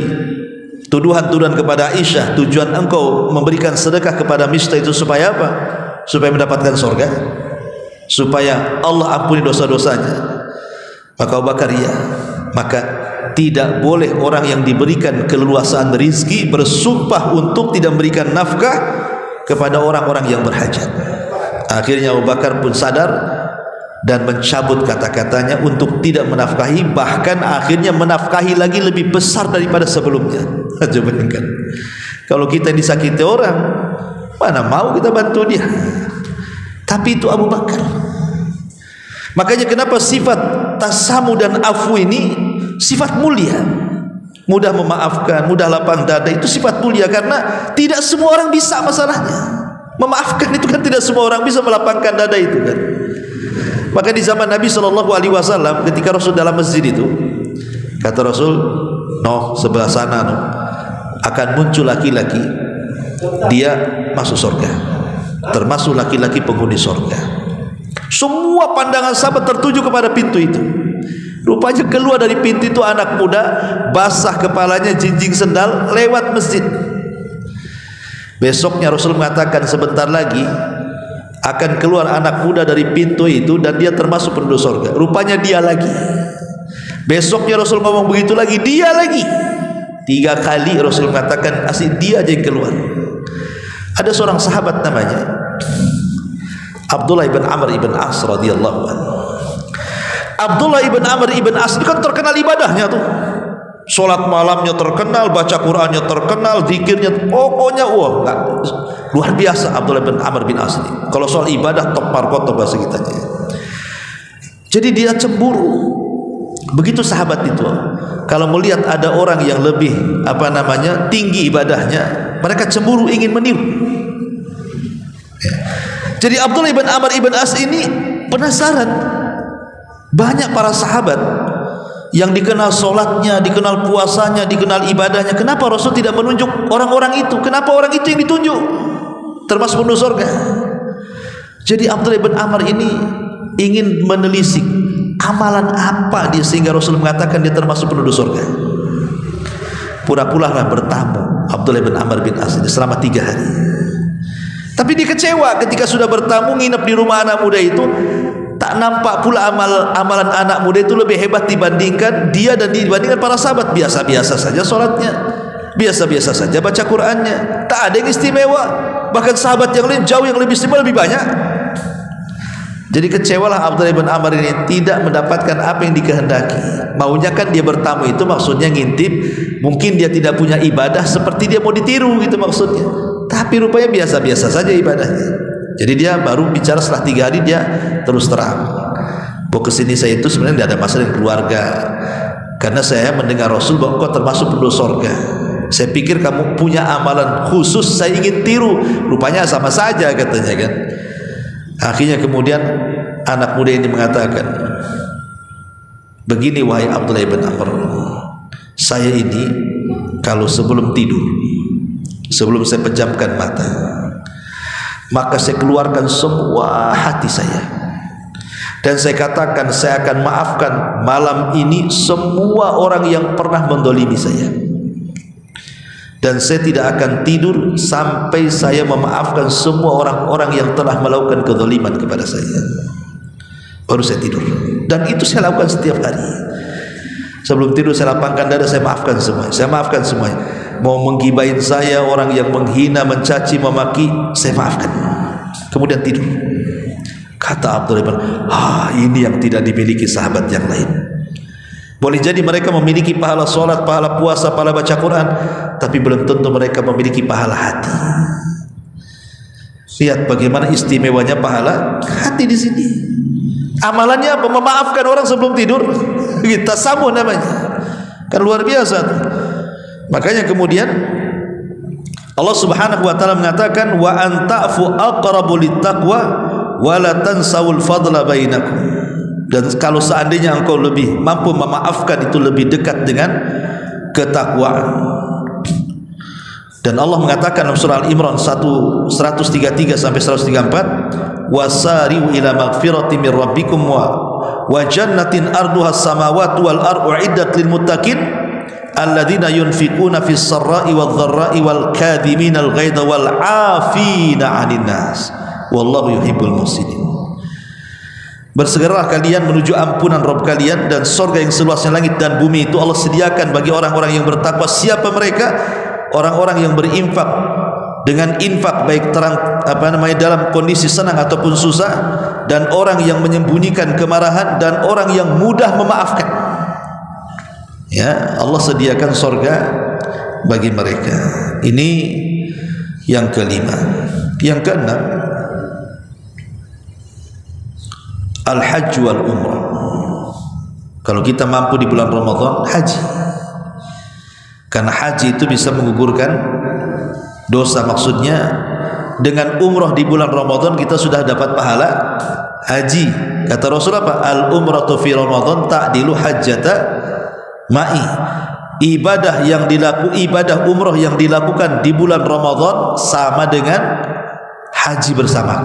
tuduhan-tuduhan kepada Aisyah, tujuan engkau memberikan sedekah kepada Mistah itu supaya apa? Supaya mendapatkan surga, supaya Allah ampuni dosa-dosanya. Maka Abu Bakar, ya, maka tidak boleh orang yang diberikan keleluasaan rezeki bersumpah untuk tidak memberikan nafkah kepada orang-orang yang berhajat. Akhirnya Abu Bakar pun sadar dan mencabut kata-katanya untuk tidak menafkahi, bahkan akhirnya menafkahi lagi lebih besar daripada sebelumnya. Coba bayangkan, kalau kita disakiti orang, mana mau kita bantu dia? Tapi itu Abu Bakar. Makanya kenapa sifat tasamu dan afu ini sifat mulia. Mudah memaafkan, mudah lapang dada, itu sifat mulia karena tidak semua orang bisa masalahnya. Memaafkan itu kan tidak semua orang bisa melapangkan dada itu kan. Maka di zaman Nabi SAW, ketika Rasul dalam masjid itu, kata Rasul, no, sebelah sana no, akan muncul laki-laki, dia masuk surga, termasuk laki-laki penghuni surga. Semua pandangan sahabat tertuju kepada pintu itu. Rupanya keluar dari pintu itu anak muda, basah kepalanya, jinjing sendal, lewat masjid. Besoknya Rasul mengatakan sebentar lagi akan keluar anak muda dari pintu itu dan dia termasuk penduduk surga. Rupanya dia lagi. Besoknya Rasul ngomong begitu lagi, dia lagi. 3 kali Rasul mengatakan asli dia aja yang keluar. Ada seorang sahabat namanya Abdullah ibn Amr ibn As radhiyallahu anhu. Abdullah ibn Amr ibn As itu kan terkenal ibadahnya tuh. Salat malamnya terkenal, baca Qur'annya terkenal, zikirnya pokoknya wah, luar biasa Abdullah bin Amr bin As. Kalau soal ibadah top markoto bahasa kita. Jadi dia cemburu. Begitu sahabat itu, kalau melihat ada orang yang lebih tinggi ibadahnya, mereka cemburu ingin meniru. Jadi Abdullah bin Amr ibn As ini penasaran. Banyak para sahabat yang dikenal solatnya, dikenal puasanya, dikenal ibadahnya. Kenapa Rasul tidak menunjuk orang-orang itu? Kenapa orang itu yang ditunjuk? Termasuk penduduk surga. Jadi Abdullah bin Amr ini ingin menelisik amalan apa dia sehingga Rasul mengatakan dia termasuk penduduk surga. Pura-pura lah bertamu Abdullah bin Amr bin As ini selama 3 hari. Tapi dia kecewa ketika sudah bertamu nginep di rumah anak muda itu. Tak nampak pula amalan anak muda itu lebih hebat dibandingkan dia dan dibandingkan para sahabat. Biasa-biasa saja sholatnya, biasa-biasa saja baca Qur'annya, tak ada yang istimewa. Bahkan sahabat yang lain jauh yang lebih istimewa, lebih banyak. Jadi kecewalah Abdullah bin Amr ini tidak mendapatkan apa yang dikehendaki. Maunya kan dia bertamu itu maksudnya ngintip, mungkin dia tidak punya ibadah seperti dia mau ditiru gitu maksudnya. Tapi rupanya biasa-biasa saja ibadahnya. Jadi dia baru bicara setelah 3 hari dia terus terang. Kesini saya itu sebenarnya tidak ada masalah dengan keluarga. Karena saya mendengar Rasul bahwa kau termasuk penduduk surga. Saya pikir kamu punya amalan khusus, saya ingin tiru. Rupanya sama saja katanya kan. Akhirnya kemudian anak muda ini mengatakan, begini wahai Abdullah bin Amr, saya ini kalau sebelum tidur, sebelum saya pejamkan mata, maka saya keluarkan semua hati saya dan saya katakan saya akan maafkan malam ini semua orang yang pernah mendolimi saya, dan saya tidak akan tidur sampai saya memaafkan semua orang-orang yang telah melakukan kezaliman kepada saya. Baru saya tidur, dan itu saya lakukan setiap hari. Sebelum tidur saya lapangkan dada, saya maafkan semua, saya maafkan semuanya. Mau menggibahin saya, orang yang menghina, mencaci, memaki, saya maafkan. Kemudian tidur. Kata Abdullah bin Amr, ini yang tidak dimiliki sahabat yang lain. Boleh jadi mereka memiliki pahala sholat, pahala puasa, pahala baca Quran, tapi belum tentu mereka memiliki pahala hati. Lihat bagaimana istimewanya pahala hati di sini. Amalannya apa? Memaafkan orang sebelum tidur. Kita samuh namanya. Kan luar biasa. Makanya kemudian Allah Subhanahu wa taala mengatakan wa anta'fu aqrabu littaqwa wa la tansawul fadla bainakum. Dan kalau seandainya engkau lebih mampu memaafkan, itu lebih dekat dengan ketakwaan. Dan Allah mengatakan dalam surah Al-Imran 133 sampai 134, wasari'u ila magfirati min rabbikum wa jannatin arduha as-samawati wal ardu uiddat lil muttaqin alladzina yunfiquna fis sarra'i wadh dharra'i wal kadhimina al ghaidha wal 'afina 'anil nas wallahu yuhibbul muhsinin. Bersegeralah kalian menuju ampunan Rabb kalian, dan surga yang seluasnya langit dan bumi itu Allah sediakan bagi orang-orang yang bertakwa. Siapa mereka? Orang-orang yang berinfak dengan infak baik terang dalam kondisi senang ataupun susah, dan orang yang menyembunyikan kemarahan, dan orang yang mudah memaafkan. Ya, Allah sediakan surga bagi mereka. Ini yang kelima. Yang keenam, al-hajj wal umrah. Kalau kita mampu di bulan Ramadan, haji. Karena haji itu bisa menggugurkan dosa. Maksudnya dengan umrah di bulan Ramadan kita sudah dapat pahala haji. Kata Rasul apa? Al-umratu fi Ramadan ta'dilu hajjata ma'i. Ibadah umrah yang dilakukan di bulan Ramadan sama dengan haji bersama.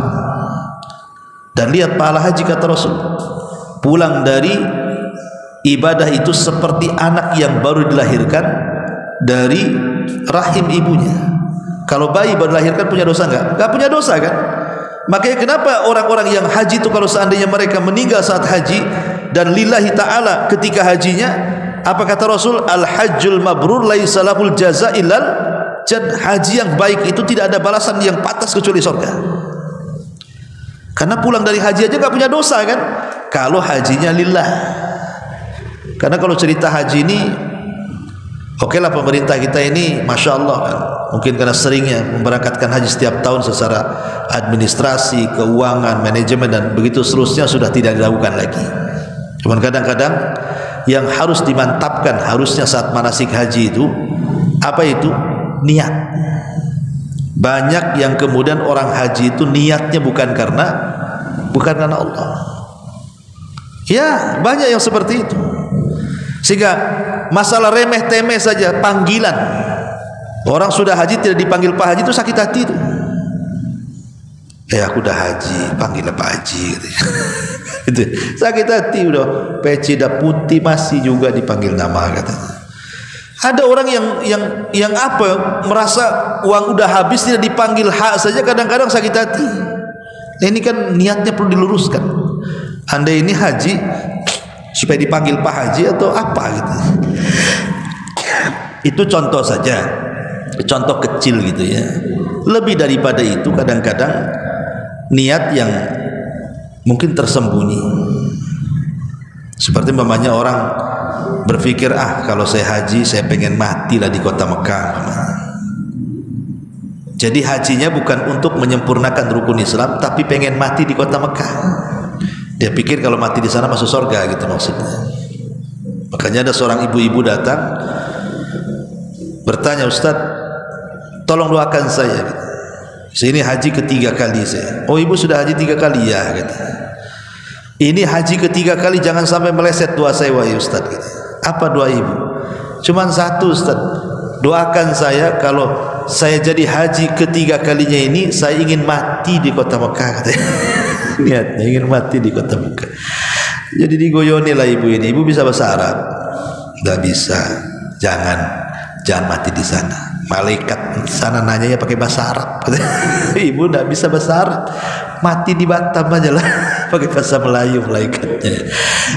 Dan lihat pahala haji, kata Rasul, pulang dari ibadah itu seperti anak yang baru dilahirkan dari rahim ibunya. Kalau bayi baru dilahirkan punya dosa enggak? Enggak punya dosa kan? Makanya kenapa orang-orang yang haji itu kalau seandainya mereka meninggal saat haji dan lillahi ta'ala ketika hajinya, apa kata Rasul? Al-hajjul mabrur laisa lahul jaza illal jannah. Haji yang baik itu tidak ada balasan yang pantas kecuali surga. Karena pulang dari haji aja enggak punya dosa kan? Kalau hajinya lillah. Karena kalau cerita haji ini, oke lah, pemerintah kita ini Masya Allah kan, mungkin karena seringnya memberangkatkan haji setiap tahun secara administrasi, keuangan, manajemen dan begitu seterusnya sudah tidak dilakukan lagi. Cuman kadang-kadang yang harus dimantapkan harusnya saat manasik haji itu apa itu? Niat. Banyak yang kemudian orang haji itu niatnya bukan karena Allah. Ya, banyak yang seperti itu. Sehingga masalah remeh temeh saja, panggilan orang sudah haji tidak dipanggil Pak Haji itu sakit hati itu. Aku udah haji, panggil Pak Haji gitu. Sakit hati, udah peci dah putih masih juga dipanggil nama katanya. Ada orang yang apa, merasa uang udah habis tidak dipanggil hak saja kadang-kadang sakit hati. Ini kan niatnya perlu diluruskan. Anda ini haji supaya dipanggil Pak Haji atau apa gitu. Itu contoh saja, contoh kecil gitu ya. Lebih daripada itu kadang-kadang niat yang mungkin tersembunyi. Seperti umpamanya orang berpikir, kalau saya haji saya pengen mati lah di kota Mekah. Jadi hajinya bukan untuk menyempurnakan rukun Islam, tapi pengen mati di kota Mekah. Dia pikir kalau mati di sana masuk surga gitu maksudnya. Makanya ada seorang ibu-ibu datang bertanya, Ustaz, tolong doakan saya gitu. Sini haji ketiga kali saya. Oh, ibu sudah haji 3 kali ya gitu. Ini haji ketiga kali, jangan sampai meleset doa saya wahai Ustaz gitu. Apa doa ibu? Cuman satu, Ustaz, doakan saya kalau saya jadi haji ketiga kalinya ini saya ingin mati di kota Mekah katanya. Niatnya ingin mati di kota Mekah. Jadi digoyoni lah ibu ini. Ibu bisa bahasa Arab? Tidak bisa. Jangan mati di sana. Malaikat sana nanya ya pakai bahasa Arab. Ibu tidak bisa bahasa Arab. Mati di Batam aja lah. Pakai bahasa Melayu malaikatnya.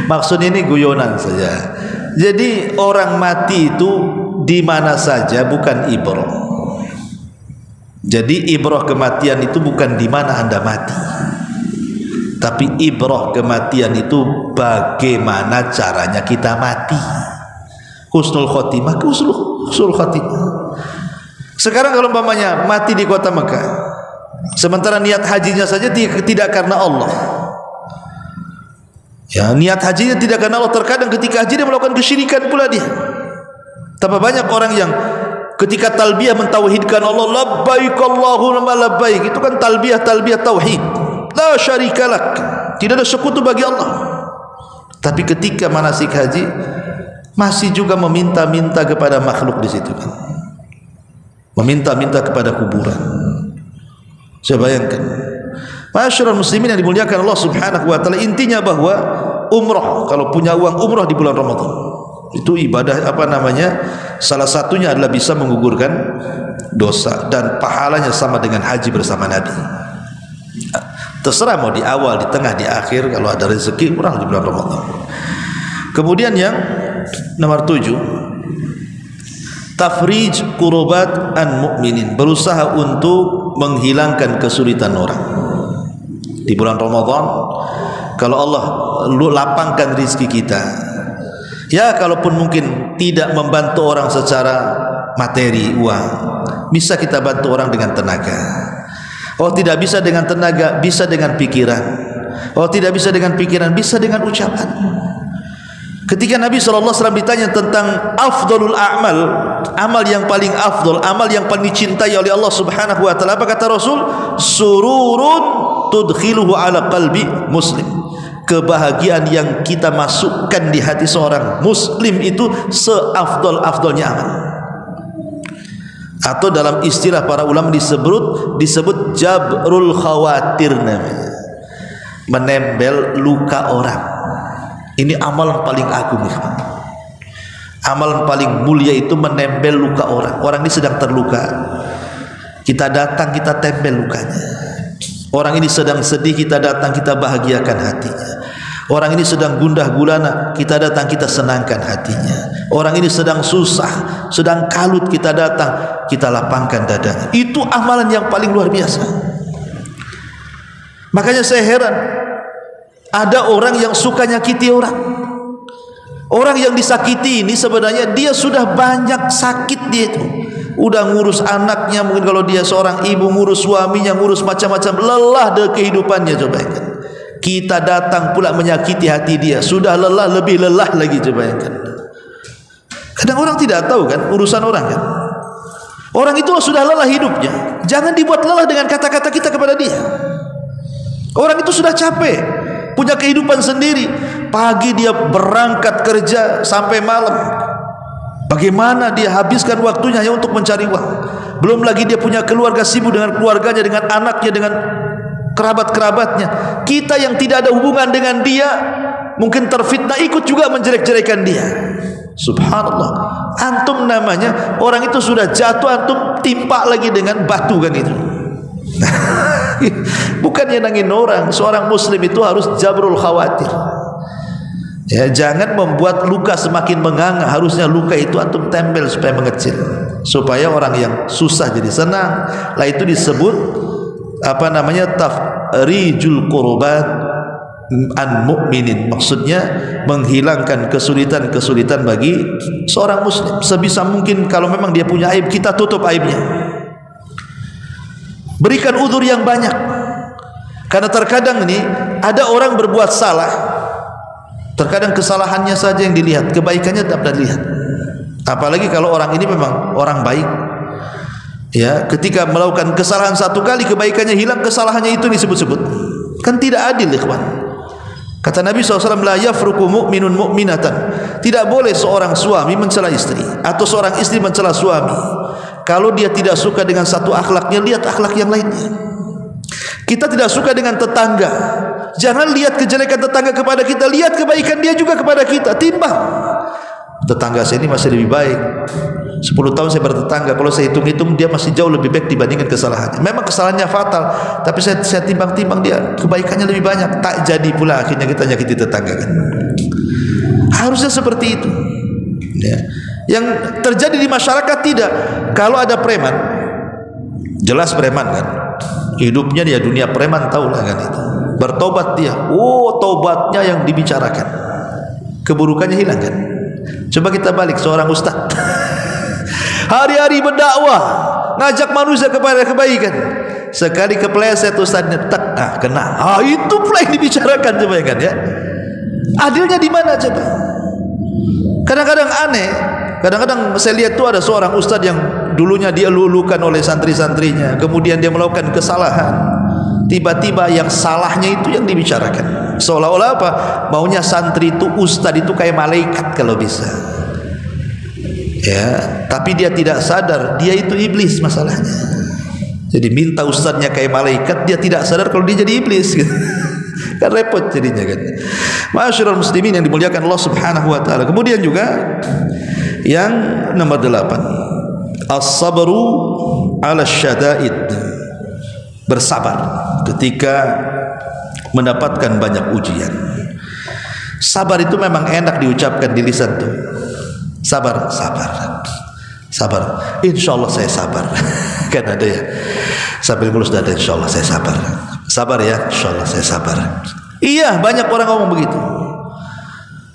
Maksudnya ini guyonan saja. Jadi orang mati itu di mana saja, bukan ibrah. Jadi ibrah kematian itu bukan di mana Anda mati, tapi ibrah kematian itu bagaimana caranya kita mati. Husnul khotimah ke husnul khotimah. Sekarang kalau umpamanya mati di kota Mekah, sementara niat hajinya saja tidak karena Allah, Ya, niat hajinya tidak karena Allah. Terkadang ketika haji dia melakukan kesyirikan pula dia. Tambah banyak orang yang ketika talbiyah mentauhidkan Allah, labbaik Allahumma labbaik, itu kan talbiyah tauhid, la syarikalah, tidak ada sekutu bagi Allah. Tapi ketika manasik haji masih juga meminta-minta kepada makhluk di situ kan, meminta-minta kepada kuburan. Saya bayangkan, masyarakat muslimin yang dimuliakan Allah Subhanahu wa taala, intinya bahwa umrah, kalau punya uang umrah di bulan Ramadan itu ibadah salah satunya adalah bisa menggugurkan dosa dan pahalanya sama dengan haji bersama Nabi. Terserah mau di awal, di tengah, di akhir, kalau ada rezeki umrah di bulan Ramadan. Kemudian yang nomor 7, tafrij kurubat an mu'minin, berusaha untuk menghilangkan kesulitan orang di bulan Ramadan. Kalau Allah lapangkan rezeki kita, ya kalaupun mungkin tidak membantu orang secara materi uang, bisa kita bantu orang dengan tenaga. Oh tidak bisa dengan tenaga, bisa dengan pikiran. Oh tidak bisa dengan pikiran, bisa dengan ucapan. Ketika Nabi SAW ditanya tentang afdalul a'mal, amal yang paling afdal, amal yang paling dicintai oleh Allah Subhanahu wa taala, apa kata Rasul? Sururun tudkhiluhu ala qalbi muslim. Kebahagiaan yang kita masukkan di hati seorang muslim itu seafdal-afdalnya amal. Atau dalam istilah para ulama disebut jabrul khawatir namanya, menembel luka orang. Ini amal yang paling agung, amal yang paling mulia itu menembel luka orang. Orang ini sedang terluka, kita datang, kita tempel lukanya. Orang ini sedang sedih, kita datang, kita bahagiakan hatinya. Orang ini sedang gundah gulana, kita datang, kita senangkan hatinya. Orang ini sedang susah, sedang kalut, kita datang, kita lapangkan dadanya. Itu amalan yang paling luar biasa. Makanya saya heran, ada orang yang suka nyakiti orang. Orang yang disakiti ini sebenarnya dia sudah banyak sakit dia itu. Udah ngurus anaknya, mungkin kalau dia seorang ibu ngurus suaminya, ngurus macam-macam, lelah dari kehidupannya. Coba bayangkan, kita datang pula menyakiti hati dia, sudah lelah, lebih lelah lagi. Coba bayangkan. Kadang orang tidak tahu kan urusan orang kan. Orang itu sudah lelah hidupnya, jangan dibuat lelah dengan kata-kata kita kepada dia. Orang itu sudah capek, punya kehidupan sendiri. Pagi dia berangkat kerja sampai malam. Bagaimana dia habiskan waktunya hanya untuk mencari uang. Belum lagi dia punya keluarga, sibuk dengan keluarganya, dengan anaknya, dengan kerabat-kerabatnya. Kita yang tidak ada hubungan dengan dia mungkin terfitnah, ikut juga menjelek-jelekan dia. Subhanallah. Antum namanya orang itu sudah jatuh, antum timpa lagi dengan batu kan itu. Bukannya nangin orang. Seorang muslim itu harus jabrul khawatir. Ya, jangan membuat luka semakin menganga. Harusnya luka itu antum tempel supaya mengecil, supaya orang yang susah jadi senang. Lah itu disebut tafrijul qurbat an mu'minin. Maksudnya menghilangkan kesulitan-kesulitan bagi seorang muslim. Sebisa mungkin kalau memang dia punya aib, kita tutup aibnya. Berikan uzur yang banyak. Karena terkadang ini ada orang berbuat salah, terkadang kesalahannya saja yang dilihat, kebaikannya tidak dilihat. Apalagi kalau orang ini memang orang baik, ya, ketika melakukan kesalahan satu kali, kebaikannya hilang, kesalahannya itu disebut-sebut. Kan tidak adil, ikhwan. Kata Nabi SAW, la yafruku mu'minun mu'minatan. Tidak boleh seorang suami mencela istri, atau seorang istri mencela suami. Kalau dia tidak suka dengan satu akhlaknya, lihat akhlak yang lainnya. Kita tidak suka dengan tetangga, jangan lihat kejelekan tetangga kepada kita, lihat kebaikan dia juga kepada kita. Timbang, tetangga saya ini masih lebih baik, 10 tahun saya bertetangga, kalau saya hitung-hitung dia masih jauh lebih baik dibandingkan kesalahannya. Memang kesalahannya fatal, tapi saya timbang-timbang dia kebaikannya lebih banyak. Tak jadi pula akhirnya kita nyakiti tetangga kan. Harusnya seperti itu, ya. Yang terjadi di masyarakat tidak. Kalau ada preman, jelas preman kan, hidupnya dia dunia preman, tahulah kan itu. Bertobat dia, oh tobatnya yang dibicarakan, keburukannya hilang kan. Coba kita balik, seorang ustaz hari-hari berdakwah, ngajak manusia kepada kebaikan, sekali kepleset ustaznya tak kena, itu pula yang dibicarakan. Coba kan ya. Adilnya di mana coba? Kadang-kadang aneh. Kadang-kadang saya lihat tuh ada seorang ustadz yang dulunya dielulukan oleh santri-santrinya, kemudian dia melakukan kesalahan. Tiba-tiba yang salahnya itu yang dibicarakan. Seolah-olah apa? Maunya santri itu, ustadz itu kayak malaikat kalau bisa. Ya, tapi dia tidak sadar dia itu iblis masalahnya. Jadi minta ustadznya kayak malaikat, dia tidak sadar kalau dia jadi iblis gitu. Kan repot jadinya kan. Ma'asyiral muslimin yang dimuliakan Allah Subhanahu wa taala. Kemudian juga yang nomor 8, as-sabru 'ala syada'id. Bersabar ketika mendapatkan banyak ujian. Sabar itu memang enak diucapkan di lisan tuh. Sabar, sabar. Sabar. Insyaallah saya sabar. Kan ada ya. Sambil mulus dada, insyaallah saya sabar. Sabar ya, insyaallah saya sabar. Iya, banyak orang ngomong begitu.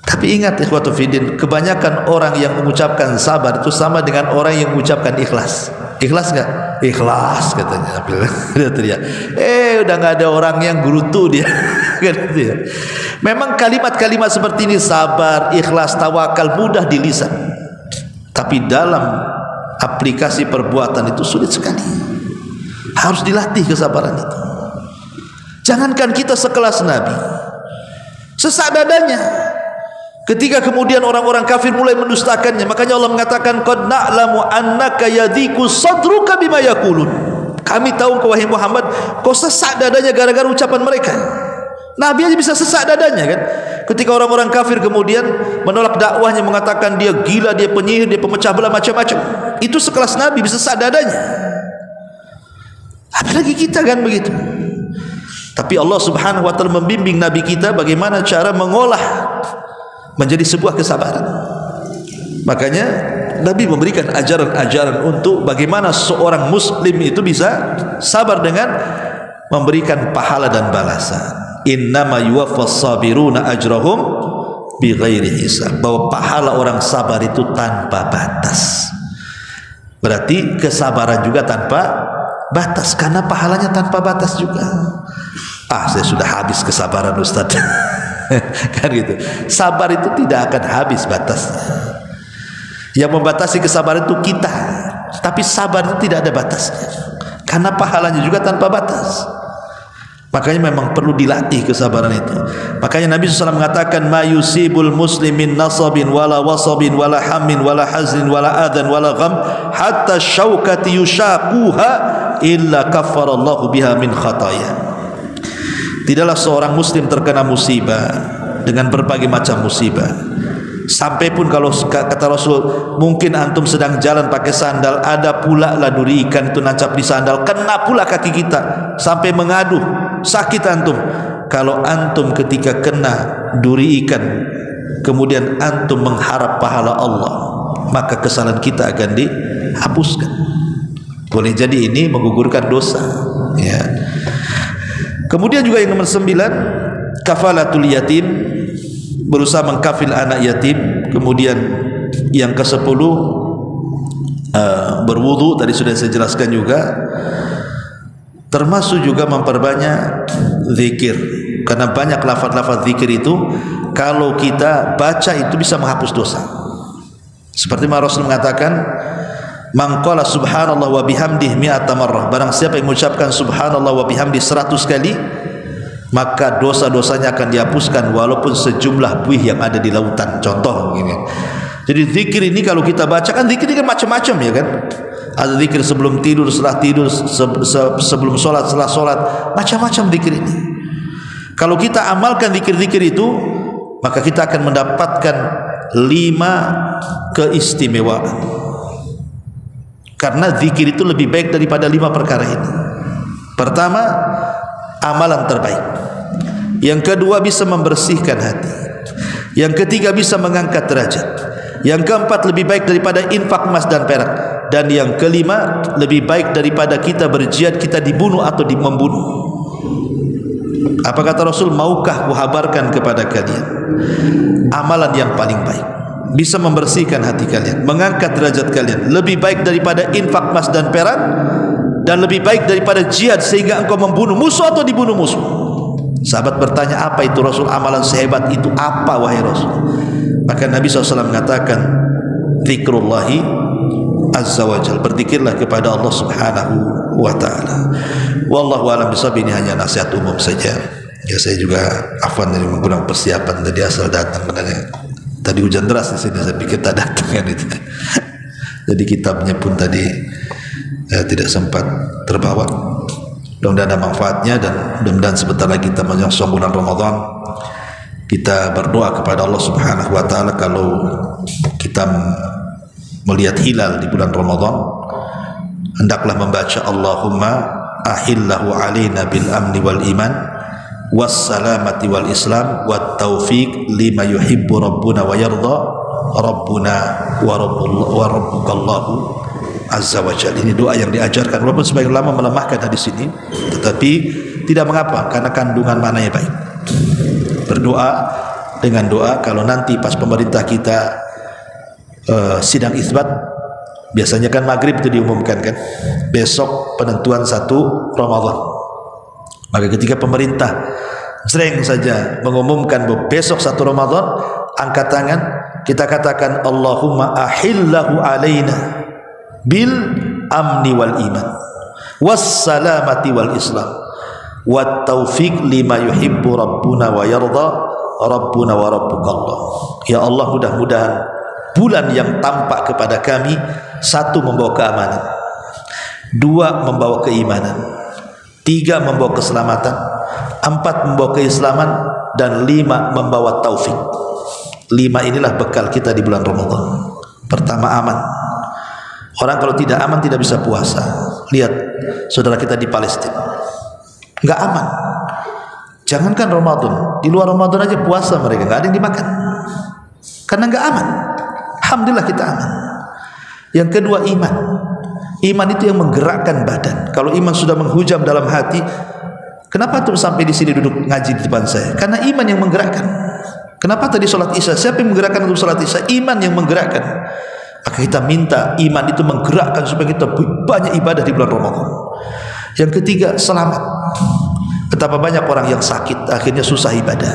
Tapi ingat ikhwatu fiddin, kebanyakan orang yang mengucapkan sabar itu sama dengan orang yang mengucapkan ikhlas. Ikhlas enggak? Ikhlas katanya. Dia teriak. Udah enggak ada orang yang gerutu dia. Gitu ya. Memang kalimat-kalimat seperti ini, sabar, ikhlas, tawakal, mudah di lisan. Tapi dalam aplikasi perbuatan itu sulit sekali. Harus dilatih kesabaran itu. Jangankan kita sekelas Nabi, sesak dadanya. Ketika kemudian orang-orang kafir mulai mendustakannya, makanya Allah mengatakan, qad na'lamu annaka yadhiku sadruka bima yaqulun. Kami tahu engkau wahai Muhammad, kau sesak dadanya gara-gara ucapan mereka. Nabi aja bisa sesak dadanya kan. Ketika orang-orang kafir kemudian menolak dakwahnya, mengatakan dia gila, dia penyihir, dia pemecah belah, macam-macam. Itu sekelas Nabi bisa sesak dadanya. Apalagi kita kan begitu. Tapi Allah Subhanahu wa taala membimbing Nabi kita bagaimana cara mengolah menjadi sebuah kesabaran. Makanya Nabi memberikan ajaran-ajaran untuk bagaimana seorang muslim itu bisa sabar dengan memberikan pahala dan balasan. Innama yuwaffas sabiruna ajrahum bighairi hisab. Bahwa pahala orang sabar itu tanpa batas. Berarti kesabaran juga tanpa batas, karena pahalanya tanpa batas juga. Saya sudah habis kesabaran Ustaz. Kan gitu. Sabar itu tidak akan habis batasnya. Yang membatasi kesabaran itu kita. Tapi sabar itu tidak ada batasnya, karena pahalanya juga tanpa batas. Makanya memang perlu dilatih kesabaran itu. Makanya Nabi SAW mengatakan, ma yusibul muslimin nasabin wala wasabin wala hammin wala hazin wala adhan wala gham hatta syaukati yushaquha illa kaffarallahu biha min khataya. Tidaklah seorang muslim terkena musibah dengan berbagai macam musibah, sampai pun kalau kata Rasul, mungkin antum sedang jalan pakai sandal, ada pula lah duri ikan itu nancap di sandal, kena pula kaki kita sampai mengaduh sakit antum. Kalau antum ketika kena duri ikan kemudian antum mengharap pahala Allah, maka kesalahan kita akan dihapuskan. Boleh jadi ini menggugurkan dosa ya. Kemudian juga yang nomor 9, kafalatul yatim, berusaha mengkafil anak yatim. Kemudian yang ke-10, berwudu, tadi sudah saya jelaskan juga. Termasuk juga memperbanyak zikir, karena banyak lafaz-lafaz zikir itu kalau kita baca itu bisa menghapus dosa. Seperti Rasul mengatakan, man qala subhanallah wa bihamdihi mi'ata marrah, barang siapa yang mengucapkan subhanallah wa bihamdihi 100 kali, maka dosa-dosanya akan dihapuskan walaupun sejumlah buih yang ada di lautan. Contoh begini. Jadi zikir ini kalau kita baca, kan zikir ini kan macam-macam ya kan. Ada zikir sebelum tidur, setelah tidur, sebelum sholat, setelah sholat, macam-macam zikir ini. Kalau kita amalkan zikir-zikir itu, maka kita akan mendapatkan 5 keistimewaan. Karena zikir itu lebih baik daripada 5 perkara ini. Pertama, amalan terbaik. Yang kedua, bisa membersihkan hati. Yang ketiga, bisa mengangkat derajat. Yang keempat, lebih baik daripada infak emas dan perak. Dan yang kelima, lebih baik daripada kita berjihad, kita dibunuh atau membunuh. Apa kata Rasul? Maukah kuhabarkan kepada kalian amalan yang paling baik, bisa membersihkan hati kalian, mengangkat derajat kalian, lebih baik daripada infak emas dan perak, dan lebih baik daripada jihad sehingga engkau membunuh musuh atau dibunuh musuh. Sahabat bertanya, apa itu Rasul? Amalan sehebat itu apa wahai Rasul? Maka Nabi SAW mengatakan, zikrullahi azza wa jal, berzikirlah kepada Allah subhanahu wa ta'ala. Wallahu a'lam bishawab. Ini hanya nasihat umum saja. Ya, saya juga afwan dari menggunakan persiapan tadi, asal datang benar. Tadi hujan deras di sini, saya pikir tak datang kan itu. Jadi kitabnya pun tadi tidak sempat terbawa. Mudah-mudahan ada manfaatnya, dan mudah-mudahan sebentar lagi kita menyongsong bulan Ramadan. Kita berdoa kepada Allah subhanahu wa ta'ala, kalau kita melihat hilal di bulan Ramadan, hendaklah membaca Allahumma ahillahu alaina bil amni wal iman wassalamati wal islam wat taufiq lima yuhibbu rabbuna wa yarda rabbuna wa rabbukallahu azza wa jalla. Ini doa yang diajarkan, walaupun sebagian ulama melemahkan hadis ini, tetapi tidak mengapa karena kandungan maknanya baik. Berdoa dengan doa, kalau nanti pas pemerintah kita sidang isbat, biasanya kan maghrib itu diumumkan kan, besok penentuan 1 Ramadan. Maka ketika pemerintah sering saja mengumumkan besok 1 Ramadan, angkat tangan, kita katakan Allahumma ahillahu alaina bil amni wal iman wassalamati wal islam wat taufiq lima yuhibbu rabbuna wa yarda rabbuna wa rabbukallah. Ya Allah, mudah-mudahan bulan yang tampak kepada kami, 1 membawa keamanan, 2 membawa keimanan, 3 membawa keselamatan, 4 membawa keislaman, dan 5 membawa taufik. 5 inilah bekal kita di bulan Ramadan. Pertama, aman. Orang kalau tidak aman tidak bisa puasa. Lihat saudara kita di Palestina, nggak aman. Jangankan Ramadan, di luar Ramadan aja puasa mereka nggak ada yang dimakan karena nggak aman. Alhamdulillah kita aman. Yang kedua, iman. Iman itu yang menggerakkan badan. Kalau iman sudah menghujam dalam hati, kenapa tuh sampai di sini duduk ngaji di depan saya? Karena iman yang menggerakkan. Kenapa tadi sholat isya? Siapa yang menggerakkan untuk sholat isya? Iman yang menggerakkan. Maka kita minta iman itu menggerakkan supaya kita banyak ibadah di bulan Ramadan. Yang ketiga, selamat. Betapa banyak orang yang sakit akhirnya susah ibadah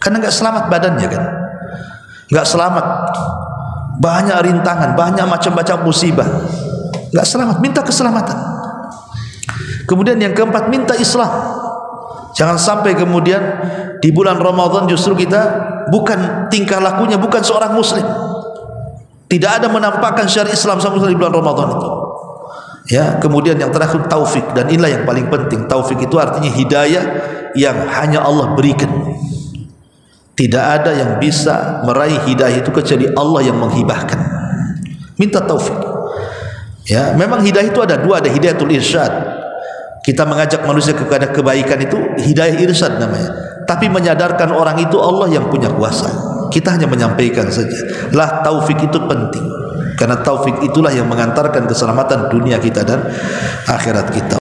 karena nggak selamat badannya kan, nggak selamat, banyak rintangan, banyak macam-macam musibah, nggak selamat. Minta keselamatan. Kemudian yang keempat, minta Islam. Jangan sampai kemudian di bulan Ramadan justru kita bukan tingkah lakunya bukan seorang muslim, tidak ada menampakkan syariat Islam sama sekali di bulan Ramadan itu. Ya, kemudian yang terakhir, taufik, dan inilah yang paling penting. Taufik itu artinya hidayah yang hanya Allah berikan. Tidak ada yang bisa meraih hidayah itu kecuali Allah yang menghibahkan. Minta taufik. Ya, memang hidayah itu ada 2, ada hidayatul irsyad. Kita mengajak manusia kepada kebaikan itu hidayah irsyad namanya. Tapi menyadarkan orang itu Allah yang punya kuasa. Kita hanya menyampaikan saja. Lah, taufik itu penting. Karena taufik itulah yang mengantarkan keselamatan dunia kita dan akhirat kita.